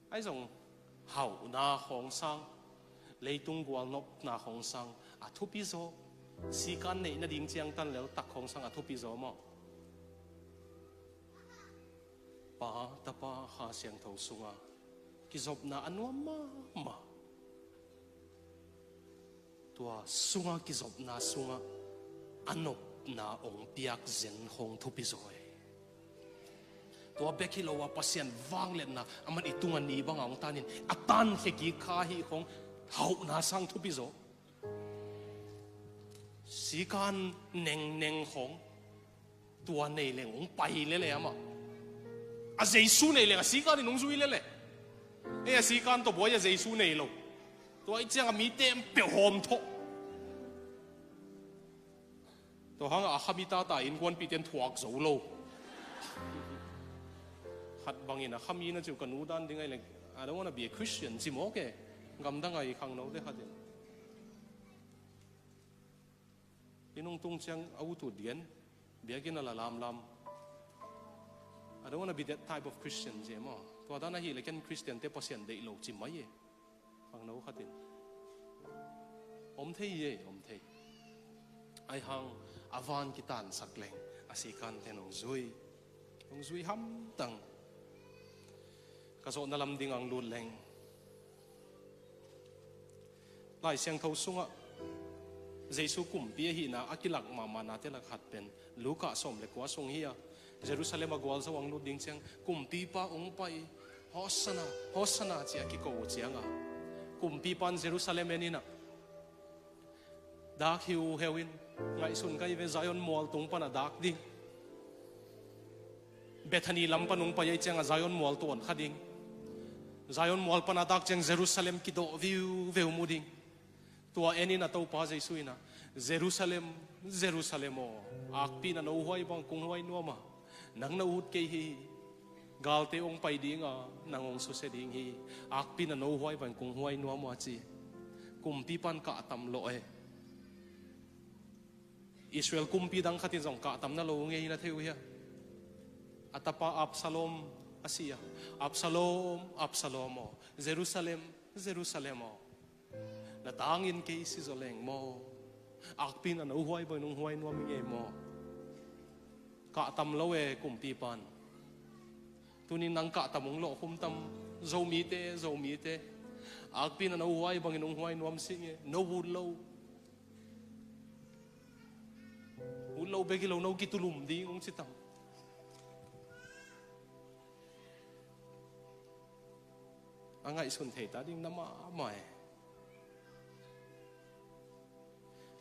[SPEAKER 1] ไอ้ส่งเขาหน้าของสังเลยตุงกวางนกหน้าของสังอาทุพิโซสีกันเนี่ยน่าดิ่งเจียงตันแล้วตักของสังอาทุพิโซมั้งป้าตาป้าหาเสียงเท่าสุงอ่ะกิจบน่าอันว่ามาตัวสุงอ่ะกิจบน่าสุงอ่ะอันนกนาองเปียกเจนคงทุพิโซยตัวเบคิโลว่าพัศยันวางเล่นนะมันอิตุงันนี้บางองตานินอัตันเฮกิข้าฮีของเฮานาสังทุพิโซสีการเน่งของตัวในเรื่ององไปเลยอะมั้งอาเจสูในเรื่องสีการนี่น้องซุยเลยเอ้สีการตัวบัวอาเจสูในโลตัวไอ้เจ้ามีเต็มเปียวหอมทกตัวห้างอาขมิตาตาอินกวนปีเต็นถวกโซโลขัดบางอินอาขมีน่ะจู่กันนูดันดิ้งไงเลย I don't wanna be a Christian จิโมเกะกำดังไงขังโน้ได้ขัดเด่นพี่น้องตุ้งเชียงเอาตุดเดียนเบียกินอะไรลำ I don't wanna be that type of Christian จิโมตัวด้านนั้นฮีเลยกันคริสเตียนเตปเซียนเดอิโลจิมไม่เย่ขังโน้ขัดเด่นอมเทยเย่อมเทยไอหังอาวานกิตานสักเลงอาศิกันเทนองซุยห้ำตังกระโจนลำดิ่งอังลุนเลงหลายเสียงเท่าสุงะเจสุกุมปีหินาอักิลักมานาเทลักหัดเป็นลูกะสมเล็กว่าทรงเฮียเยรูซาเล็มกวาลสว่างลุดดิ่งเสียงกุมปีปะองไปฮอสนาเจียกิโกเจียงอ่ะกุมปีปันเยรูซาเล็มนี่นะดักฮิวเฮวินไงสุนไกเวซายอนมัวตุงปนาดักดิ่งเบธานีลำปนุงไปยัยเจียงซายอนมัวตัวขัดดิ่งซายอนมัวปนาดักเจียงเยรูซาเล็มกิโดวิวมูดิ่งตัวเอ็นี่นะตัวป้าเจสุยนะเยรูซาเล็มอักปีนันเอาห้อยบังคงห้อยนัวมานังนาอุดเกฮีกาลเตองไปดิ่งอ่ะนังองสุเสดิ่งฮีอักปีนันเอาห้อยบังคงห้อยนัวมาจีกุมปีปันกะตำโลเออิสราเอลกุมปีดังขัดที่ส่งกะตำนั่นโลเงี้ยนะเที่ยวเฮียอัตปาอับซาโลมอาเซียอับซาโลมเยรูซาเล็มna tangin kay si zoleng mo akpin an uhuay boy nung huay nuam nge mo ka tam lawe kumpi pan tunin nang ka tamong lo kumtam zomite akpin an uhuay bang nung huay nuam singe no ulo begilo no kitulum di ung sitam anga isun thei ta ding nama mai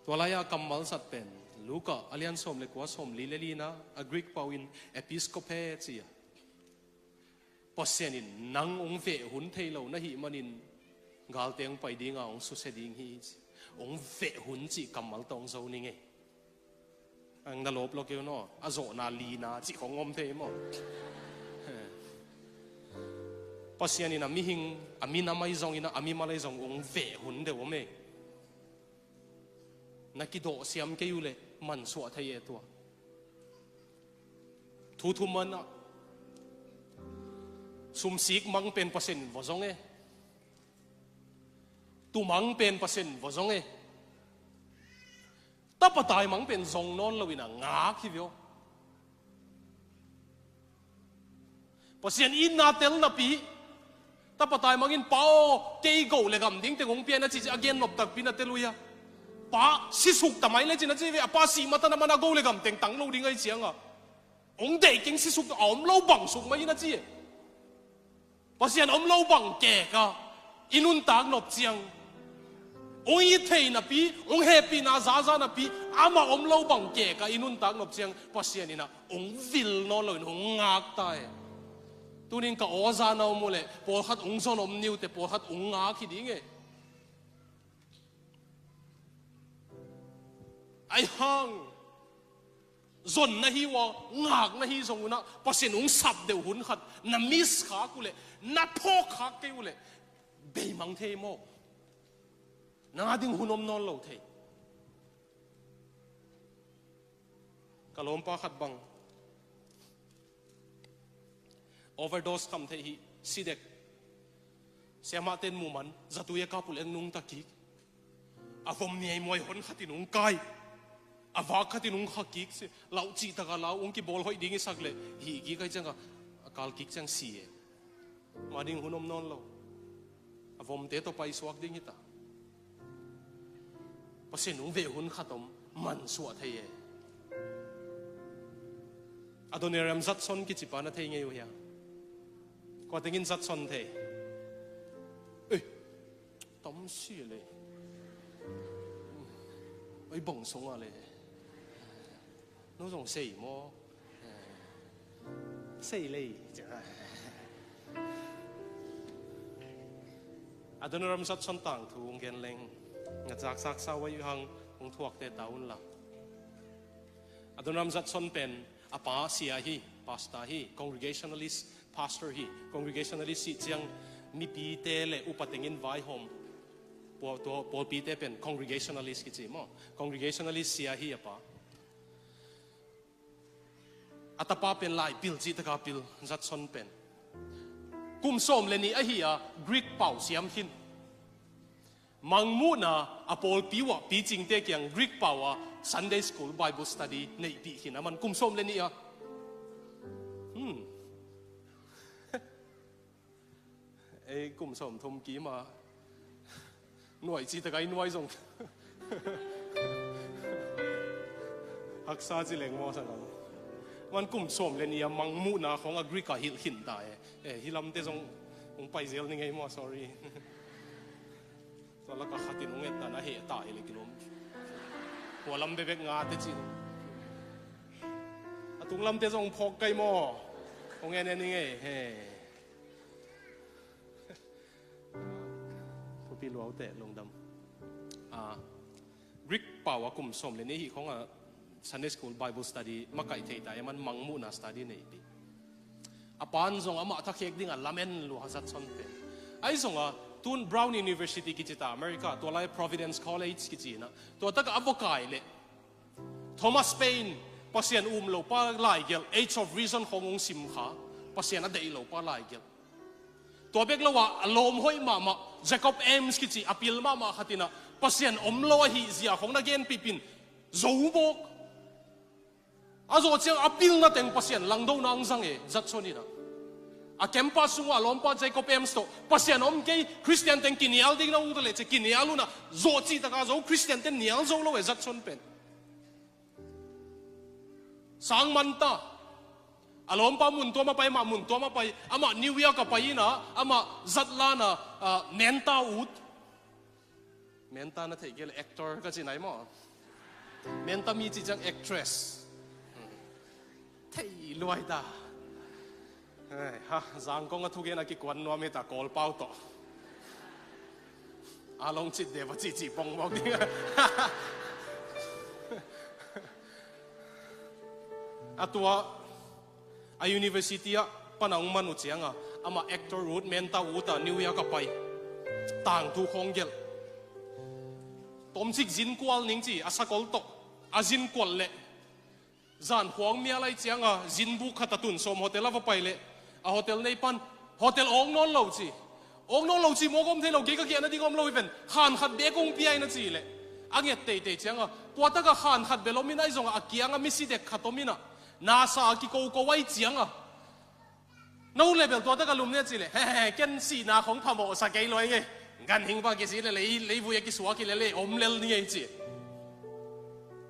[SPEAKER 1] Walaya kamal sat pen Luka alian som le kwa som lilelina a Greek pawin episcope chia pasyanin nang ong ve hun theilo na hi manin gal teng pai dinga ong su se ding hi ong ve hun chi kamal tong zo ni nge ang nalop lo keu no azo na lina chi khong om the mo pasyanin ami hing ami na mai zong ina ami malai zong ong ve hun de wo me nakido siam kayo le man suwa tayo ito tutuman na sumsik mang pen pasin vazong tumang pen pasin vazong tapatay mang pen zong non lawin ang ngak hivyo pasin in natel na pi ta patay mangin pao kay go le gam ding te gong pian na chi again nop tak pin na teluya pa si suk tamay le chin na chi apa si mata na mana go le gam teng tang lo ding ai chiang a ong de king si suk om lo bang suk mai na chi pasian om lo bang ke ka inun tak nop chiang ong i thei na pi ong happy na za na pi ama om lo bang ke ka inun tak nop chiang pasian ina ong vil no lo ong ngak tai tunin ka oza na mo le por khat ong son om niu te por khat ong nga ki ding e ai hang zon na hi wa ngak na hi song na pasin ong sap de hun khat na miss kha ku le na pho kha ke u le be mang the mo na ding hunom non lo the kalom pa khat bang overdose kam the hi sidek sema ten muman zatuya kapul eng nung taki avom ni moi hon khatinung kai ava khatinung khakik se lau chi taka lau ong ki bol hoi ding sakle hi gi kai changa akal kik chang si e mading hunom non lo avom te to pai suak ding hita pasin ung ve hun khatom man suwa thei e adoneram zat son ki chipana thei nge yo ya có tiếng rất xuân thế, ê, tóm xì lên, ấy bông súng à lên, nó dùng xì mò, xì lên, à đó nó làm rất xuân tàng thu ông gen lên, ngặt giặc sắc sao vậy hăng ông thuộc để tao un lắm, à đó nó làm rất xuân pen, à pa xì hi, pasta hi, congregationalist. Pastor hi congregationalist si chiang mi pi te le upatengin vai hom po pi te pen congregationalist ki chi mo congregationalist sia hi apa atapa pen lai pil chi ta ka pil zat son pen kum som le ni a hi a Greek pau siam hin mangmu na apol piwa pi ching te kyang Greek pau a Sunday school Bible study nei pi hin aman kum som le ni a ê cũng sống thông ký mà nuôi chỉ tất cả nuôi dùng học sa chỉ lên mò sao đóมันcũng sống lên nhà mang mu na không agree cả hiện hiện tại ê hi làm thế giống ông phải gieo như ngay mò sorry rồi là cả khát tin ông ấy ta na hệ tại lên cái lomหัวลำเด็กงาเตจิตุงลำเตจงพกไก่มอองเงี้ยนี่ไงเฮ้พี่รู้เอาแต่ลงดำRick เป่าว่ากุมสมเลยนี่ของSunday School Bible Study มาไก่เทยแต่มันมังมูนะ study นี่ปีอาปานส่งอามาทักเอกดิ้งอ่ะลาเมนลูกฮัสัตซอนเป็นไอ้ส่งตุน Brown University กิจตาอเมริกาตัวไล่ Providence College กิจนะตัวตั้งอโวกายเลย Thomas Paine ปัสยานโลป้าไล่เกล Age of Reason ขององค์สิมขาปัสยานอเดย์โลป้าไล่เกลตัวเบกละว่าลมห้อยมาJacob Ames กิจิอภิลมาขัดินะปัสยันอมโลหิเสียของนักเรียนปีปินจูบกอาโจเจียงอภิลนั่นเองปัสยันลังดูนางสังเอจัดโซนี่นะอาแคมปัสว่าลมปัส Jacob Ames โตปัสยันอมเกย์คริสเตียนเต็งกินยาลดิ้งนะอุตเลจะกินยาลุนะโจจีตะกาโจคริสเตียนเต็งยาลโจโลเอจัดโซนเป็นสังมันตาอารมณ์ปามุนตัวมาไปมามุนตัวมาไปอามานิวยอร์กกับไปนะอามาจัดลานะเมนตาอูดเมนตานะเทเกลแอคเตอร์ก็จีไหนมั้งเมนตามีจีจังแอคเทรสเที่รวยตาเฮ้ยฮะจังกงก็ทุกอย่างนักกวนนัวมีแต่กอลเป้าต่ออารมณ์จิตเดี๋ยวจีปองบอกดิตัวUniversity ปนังมนุษย์เสียงอามา actor root เมนตาอูตานิวยอร์กไปต่างทุกห้องเกลตอมสิกจินกวลนิ่งจีอาศักลตกอาจินกวลเละจานห่วงเมียอะไรเสียงจินบุกขัดตุนสมโฮเทลว่าไปเละโฮเทลในปันโฮเทลองนอนเหล่าจีองนอนเหล่าจีโมกมเทลเราเกี่ยก็เกี่ยนั่นที่กมเราเป็นขันขัดเบกงเปียนั่นจีเละอันเงี้ยเตะเสียงตัวตะก็ขันขัดเบลมินไอซงอาเกียงมิสิเด็กขัดตมินะนาซากิโกไว้เจียง no level ตัวตะกะลุมเนี่ยจิเลยกันสีนาของพม่าสักกี่ร้อยไงกันหิงปากิสิเลยเลยวุยกิสวากิเลยอมเลลนี่ไงจิ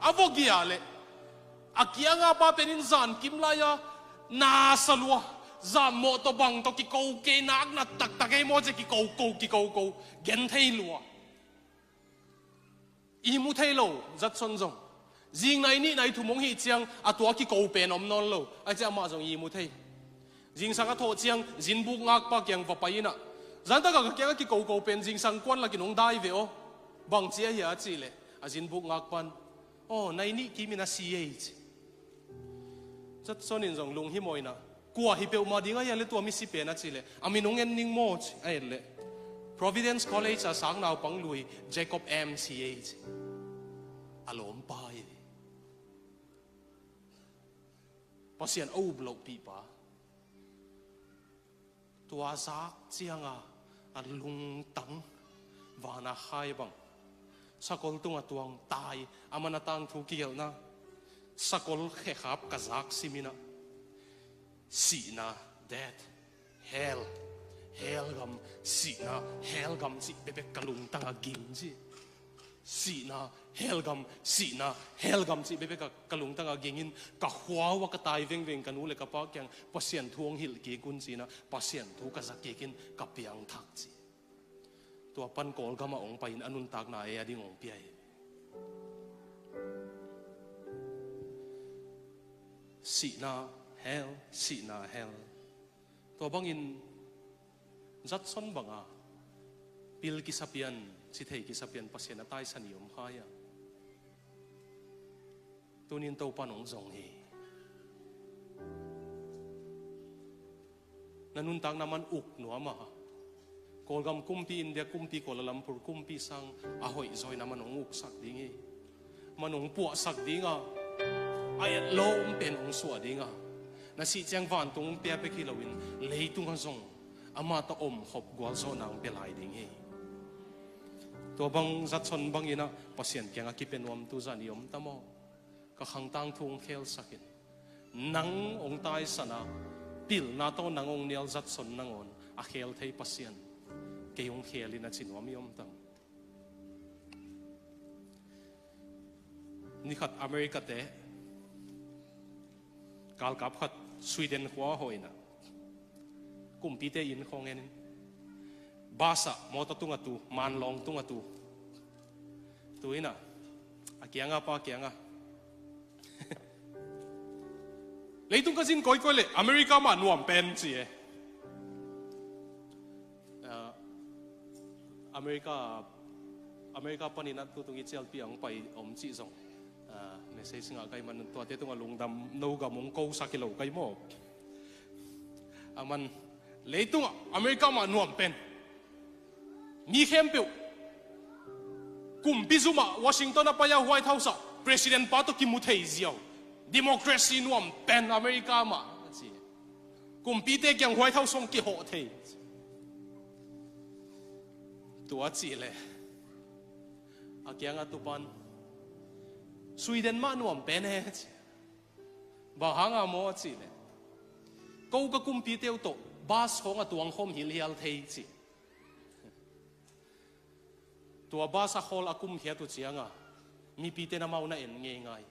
[SPEAKER 1] อาวกี้อะไรอากี้งาปาเป็นอินซานกิมลายานาสลัวจานโมตบังตกิโกเกนักนัดตักไอโมจะกิโกเกนเทลัวอีมุเทโลจัดสนจงยิงในนี่ในทุ่มงหีเจียงอาตัวกิโกเป็นอมนอนโลไอเจ้ามาจงอีมุเทยิงสังกัดโถเจียงยินบุกงักปากยังปะไปนะจันตะกักยังกิโกเป็นยิงสังกวนละกินงได้เวอบังเจียเหียจีเลยอายินบุกงักปันโอ้ในนี่กิมินาซีเอจจัดสนินจงลุงหิมอยนะกัวฮิเปลมาดีก็ยังเลตัวมิสิเปนะจีเลยอามินงเงินนิ่งโมจไอ้เลย Providence College อาสังนาวปังลุย Jacob M.C.H. อารมณ์ไปภาษาอังกฤษบปีป่ะตัวซักเจียงอ่ะลุงตังวานาไฮบังสกอลตุงตัวงตายอามันตังทุกิลนะสกอลเขขับกะซักซิมินะสีนะ death hell hell กำสีนะ hell กำสิเบบกะลุงตังกินสิสีนะ hell กำสีนะ hell กำสิเบบกะลุงตังกินกะหัวว่ากะตายเวงกันนู้เลยกะปากยังปัสยันทวงหิลกีกุนสินะปัสยันทุกกะสักกินกะเปียงทักสิตัวปันโกลก็มาองไปอนุนตากนายดิ้งองเปียสีนา hell สีนา hell ตัวบางอินจัดสนบังปิลกิสเปียนสิเทกิสเปียนปัสยาตายสันยมหายตัวนี้ตัวปันองจงเฮนันุนตากน้ำมันอุกหนัวมาโกลกำกุมปีอินเดียกุมปีโกลลัมพูร์กุมปีสังอาหอยซอยน้ำมันองอุกสักดิ้งมันองปัวสักดิ้งไอ้โลมเป็นองสวดดิ้งนั่นสิจังวันตรงเปียไปกิโลวินเลยตุงกันจงอามาตอมขบกวาโซนังเปลายดิ้งตัวบังจัดสนบังยินะปัสยันเกียงอากิเป็นวมตุจานิยมตะโมก็ขังตังทุงเคลสักินนังองตายสนะปิลนาโตนังองเนียลจัดสนนังอนอาเคลเทปัสยันเกยองเคลินัชินวามิยมตังนี่ขัดอเมริกาเตะกาลกับขัดสวีเดนหัวหอยนะกุมปีเตยินของเงินบาสะมอตตุงตูมันลองตุงตูตัวนี้นะอาเกียงปาเกียงเลยตุงก็สินก้อยเลยอเมริกามันวมเป็นสิอเมริกาปนินัดตัวตรงนี้เจลปีอังไปอมจีซงไม่ใช่สิ่งอะไรมันตัวเตตุงลุงดำนูกับมงโกสักกิโลไกโมมันเลยตุงอเมริกามันวมเป็นมีเข้มเปียวกุมพิจุมาวอชิงตันไปยาไวท์เฮาส์ประธานปาตุกิมุเทย์เจียวดิโมคราซีนวมเป็นอเมริกามากุมพิเตยังไวท์เฮาส์ส่งกี่โหเทย์ตัวจีเลยอาเกียงตุปันสวีเดนมานวมเป็นเฮบ่หางอโมจีเลยกูก็กุมพิเตวโตบาสของตัวงคมฮิลเฮลเทย์จีตัวบาสฮอลอากุมเขียตัวเจียงมีปีเตนมาอุณาเอ็นง่าย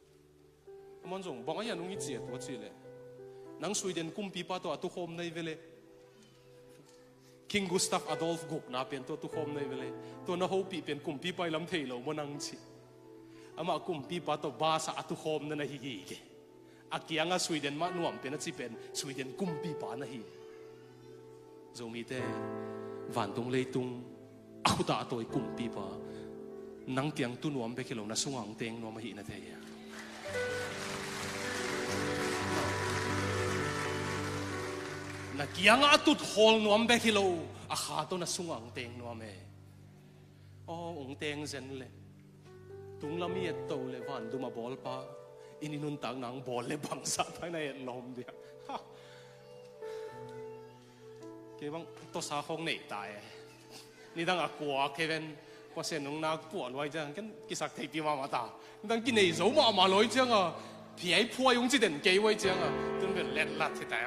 [SPEAKER 1] ๆมันจงบอกว่าอย่างนู้นเจียตัวจีเลยนังสวีเดนกุมปีป้าตัวตุโฮมในเวลคิงกุสตัฟอดอลฟกุกน่าเป็นตัวตุโฮมในเวลตัวน่าโฮปีเป็นกุมปีไปลำเทยเรามันนังจีอามากุมปีป้าตัวบาสอตุโฮมนั่นนะฮิกิเกอาเกียงสวีเดนมาหน่วมเป็นจีเป็นสวีเดนกุมปีป้านะฮิจงมีแต่วันตรงเลยตรงaku tak tahu ikum pipa nang tiang tu nuam be kilo na sungang teng nuam hi na thaya na kiang atut hol nuam be kilo akha to na sungang teng nuam e ong teng zen le tung lami et to le van duma bol pa ininun tang nang bol le bangsa thai na et lom dia ke bang to sa khong nei taiนี่ตั้งกัวเควินพอเส้นน้องนักปวดไว้จังกันกิสักทีปีมาตาตั้งกินในโซ่มาลอยจังพี่ไอ้พัวยงจีเด่นเกยไว้จังจนเป็นเล็ดลัดที่แต่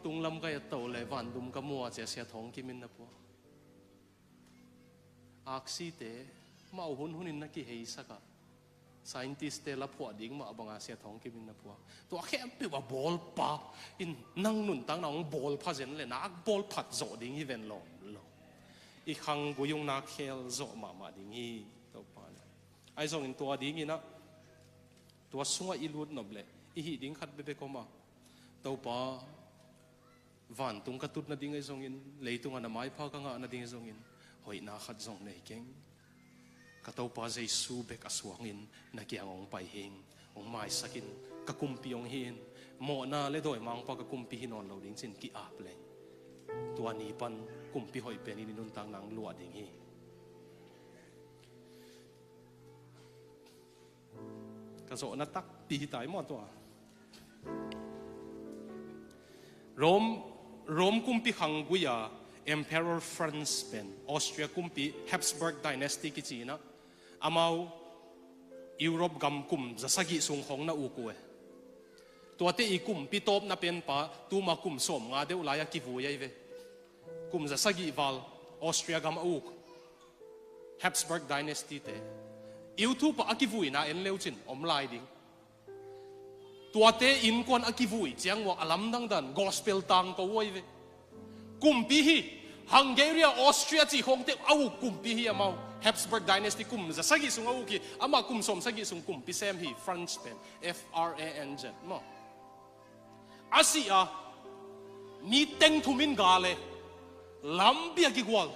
[SPEAKER 1] tung lam cái tàu lệ vạn đum cái mua chỉ xe thong kim in na po aksi te mau hun hunin na ki hei saka scientist te la phua ding ma banga xe thong kim in na po to khem pe ba ball pa in nang nun tang nang ball pha zen le na ball phat zo ding hi ven lo i khang gu yung na khel zo ma ding hi to pa ai zong in to ding ina to sunga ilut noble i hi ding khat be ko ma to pa van tung ka tut na ding ai zong in leitung ana mai pha ka nga na ding zong in hoi na khat zong nei keng ka to pa jai su bek aswang in na kyang ong pai hing ong mai sakin ka kumpi ong hin mo na le doi mang pa ka kumpi hin on lo ding chin ki ap le tua ni pan kumpi hoi pen in nun tang nang lua ding hi ka zo na tak pi tai mo to Rome kumpi hanguya Emperor Franz pen Austria kumpi Habsburg dynasty ki china amau Europe gam kum zasagi sung hong na ukue tuate i kumpi top na pen pa tu ma kum som nga de ulaya ki vuya ve kum zasagi val Austria gam uk Habsburg dynasty te YouTube pa akivui na en leuchin omlai ding tuate in kon akivui chiang wa alam dang dan gospel tang ko woi ve kumpi hi Hungary Austria chi hong te au kumpi hi amau Habsburg dynasty kum za sagi sung au ki ama kum som sagi sung kumpi sem hi French pen FRANZ mo asia ni teng thumin gale lambia ki gwal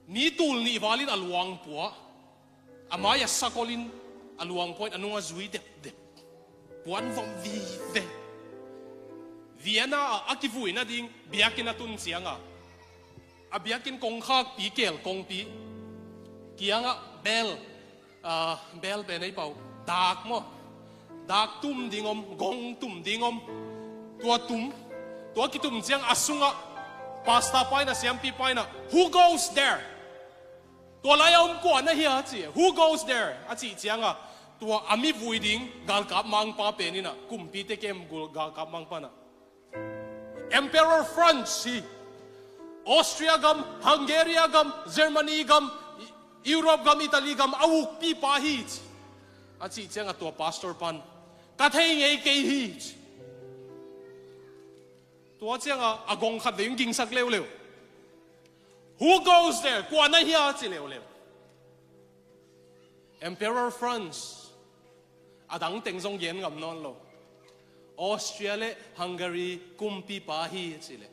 [SPEAKER 1] ni tul ni valin alwang puwa amaya sakolin aluang point anunga zui de puan vom vi ve Vienna akivui na ding biakin atun sianga abiakin kong khak pi kel kong pi kianga bel be nei pau dak mo dak tum dingom gong tum dingom tua kitum siang asunga pasta paina siampi paina who goes there tua layom ko na hi chi who goes there achi chianga tua ami vui ding gal kap mang pa penina kumpi te kem gul gal kap mang pa na Emperor Franz Austria gam Hungary gam Germany gam Europe gam Italy gam awuk pi pa hi achi chianga tua pastor pan ka thei ngei ke hi tua chianga agong khat ding ging sak leu who goes there kwa na hi chi leu Emperor Franz adang teng zong yen ngam non lo Austria le Hungary kumpi pa hi chile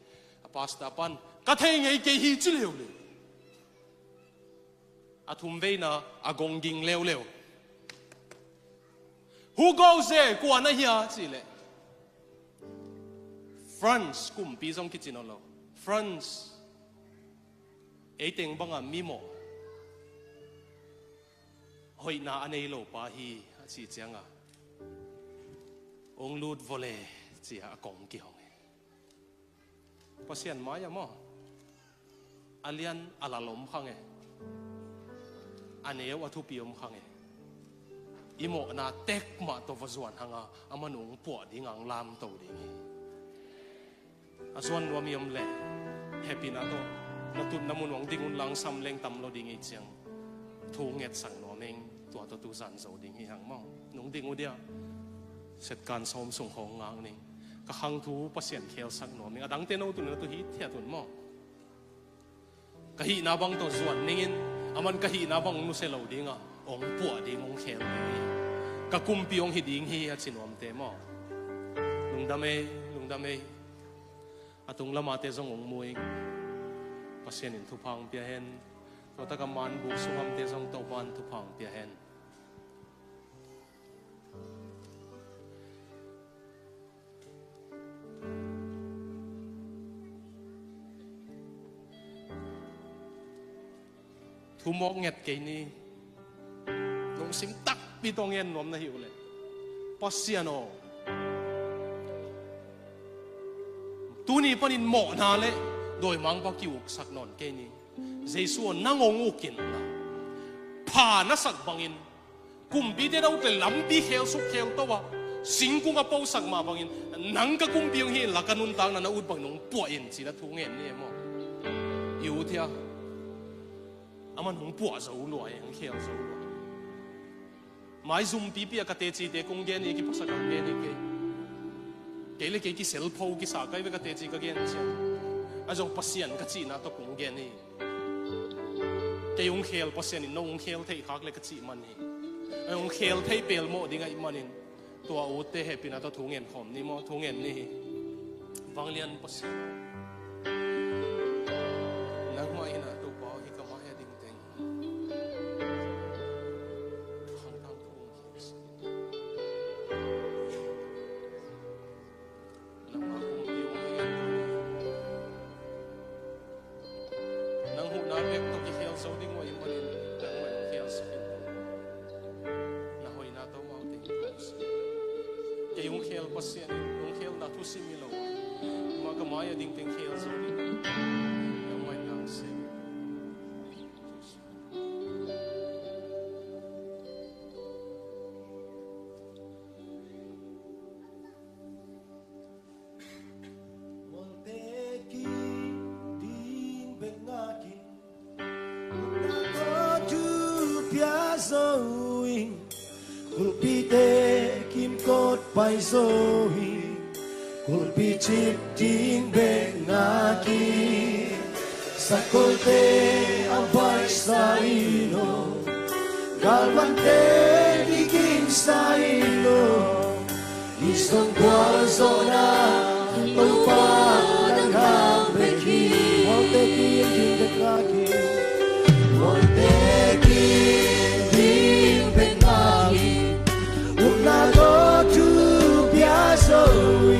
[SPEAKER 1] pasta pan ka thei ngei ke hi chi leu athum veina agong ging leu who goes there kwa na hi chile France kumpi zong ki chinolo France eiteng banga mimo hoi na anei lo pa hi chi chianga ong lut vole chia akong ki hong pasian maya mo alian alalom khange aneu athupiom khange imo na tek ma to vazuan hanga amanung po ding ang lam to ding aswan wamiom le happy na to natun namun wang dingun lang samleng tamlo ding i chiang thunget sang no meng tua to tu zan zo ding hi hang mo nung dingu dia set kan som sung hong ngang ning ka hang thu pasien khel sak no meng adang te no tu na tu hi thia tun mo ka hi na bang to zuan ningin aman ka hi na bang nu se lo dinga ong pu ding ong khel ni ka kumpi ong hi ding hi a chinom te mo lungdame atung lama te zong ong muing pasien in thu phang pia hen to ta ka man bu sungam te zong to ban thu phang pia hen thu mok nget ke ni nong sim tak pi tong yen nom na hiu le pasiano tu ni panin mo na le doi mang pa ki uk sak non ke ni jesu nangong ukin na pa na sak bangin kumbi de dau te lampi khel su khel to wa singkung a pau sak ma bangin nang ka kum piang hi la kanun tang na ut bang nong pu in chi la thu ngen ni mo yu thia aman hong pu zo lo ai ang khel zo mai zum pi pi ka te chi te kung gen ni ki pasak ang gen ni ke le ke ki sel phau ki sa kai ve ka te chi ka gen chi a jong pasian ka chi na to kung gen ni ke yung khel pasian ni nong khel thei khak le ka chi man ni yung khel thei pel mo dinga i manin tua u te he pina to thu ngen khom ni mo thu ngen ni wanglian pasian nagma ina to pa hi ka ma he ding teng khang tang thu nang ma kum pi o nang hu na bek to ki khel so ding wa i manin nang ma khel spin na hoi na to ma ding ke yung khel pasian yung khel na thu similo ma ka ma ya ding teng khel so ding yang mai na se
[SPEAKER 2] Pai rồi col pichip ting be ngaki sakote abai saino galvante digin saino isong guazona topa ng habeki monteki ting be ngaki monteki ting be ngaki unago rồi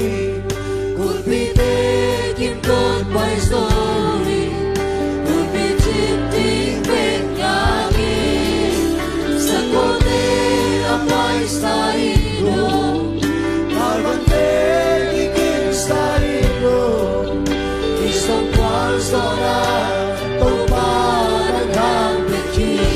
[SPEAKER 2] cột bị tê kim cột bay rồi cột bị chìm tiếng bên ngã đi sa cột tê ấp bay sai đồ mai vẫn tê đi kim sai đồ khi sông qua gió ra tô ba đang hàng bên kia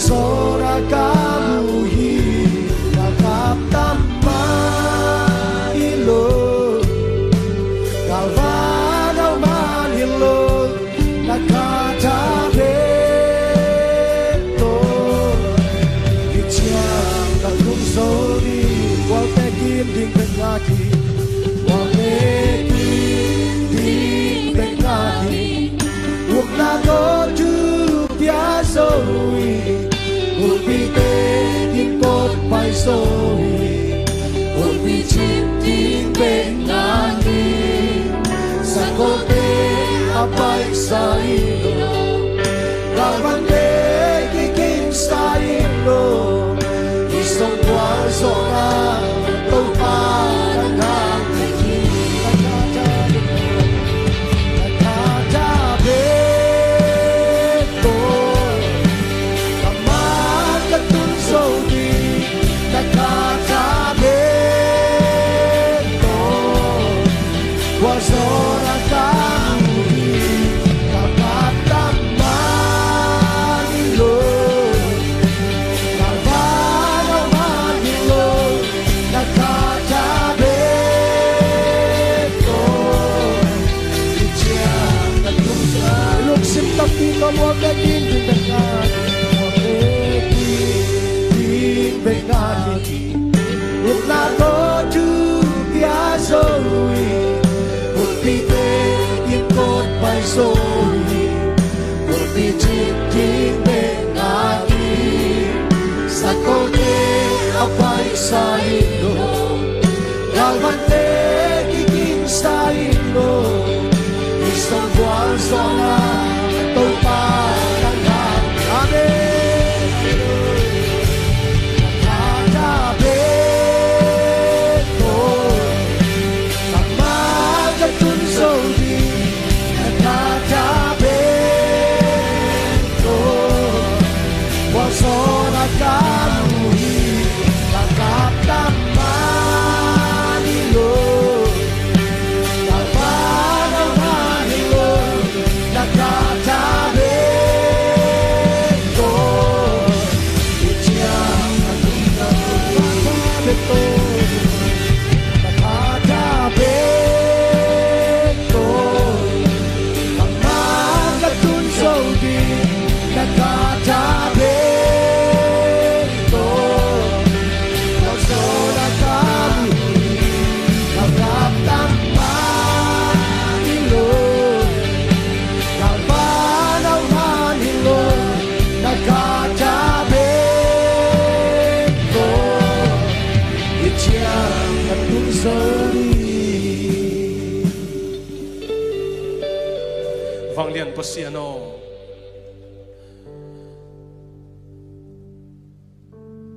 [SPEAKER 2] Sora kamuhi nakaptama ilo kalvano manilo nakatabeto ichang kakumsori waltekim ding pengaki waltekim ding pengaki uknago tu piazoi Ulpite kim cột bay rồi Ulpi chip tiếng bên ngani Sakote abai saino Galvante kikim saino Isong guazona topa ng hangiki Guazona kamuhi kapatama
[SPEAKER 1] lian pasiano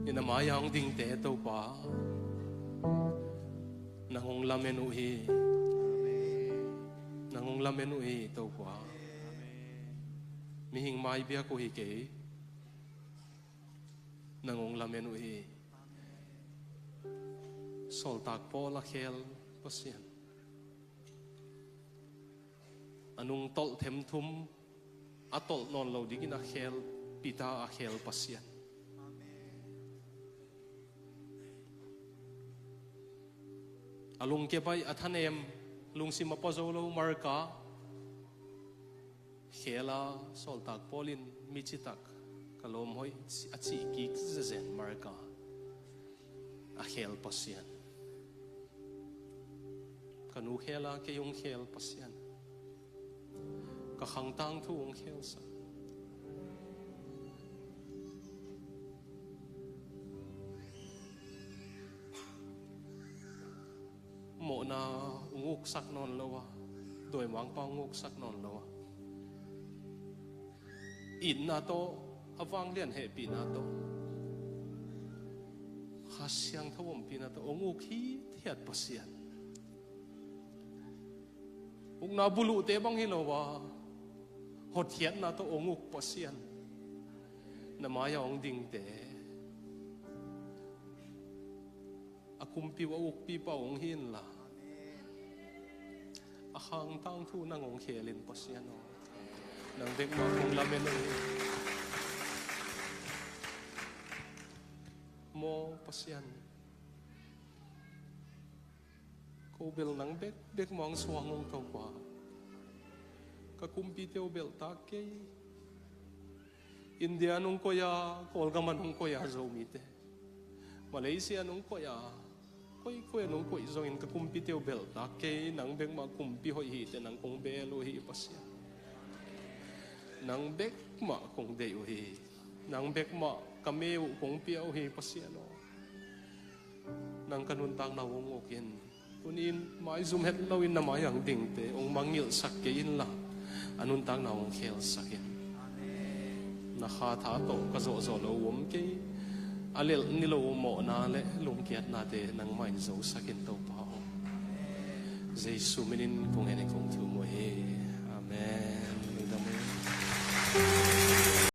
[SPEAKER 1] inamayang ding te to pa nangong lamen uhi nangong lamen uhi to pa mihing mai bia ko hi ke nangong lamen uhi sol tak po la khel pasian anung tol them thum atol non lo digin a khel pita a khel pasian alung ke bai athanem lung si mapazolo marka khela sol tak polin michitak kalom hoi achi ki zen marka a khel pasian kanu khela ke yung khel pasian ka khang tang thu ong khel sa mo na unguk sak non lawa doi mang pa unguk sak non lawa in na to awang lian he pi na to khasyang thawom pi na to unguk hi thiat pasian ung na bulu te bang hilawa hot hiat na to onguk pasian na maya ong ding te akumpi wa ukpi pa ong hin la akhang tang thu nang ong khelin pasian o nang dek ma ong lamen o mo pasian ko bel nang bek mong swang ong to kwa kakumpi teo bel take India nung koya kolgaman nung koya zomite Malaysia nung koya koy nung koy zongin kakumpi teo bel take nang bek ma kumpi hoi hite nang kong belo hi pasya nang bek ma kong deyo hi nang bek ma kameu kong piao hi pasya no nang kanuntang nawongokin kunin mai zoom het lawin na mayang dingte ong mangil sakkein la anun tang na ong khel sakin na kha tha to ka zo zo lo wom ke alel ni lo mo na le lum kiat na te nang mai zo sakin to pa o jesu minin kong ene kong thu mo he amen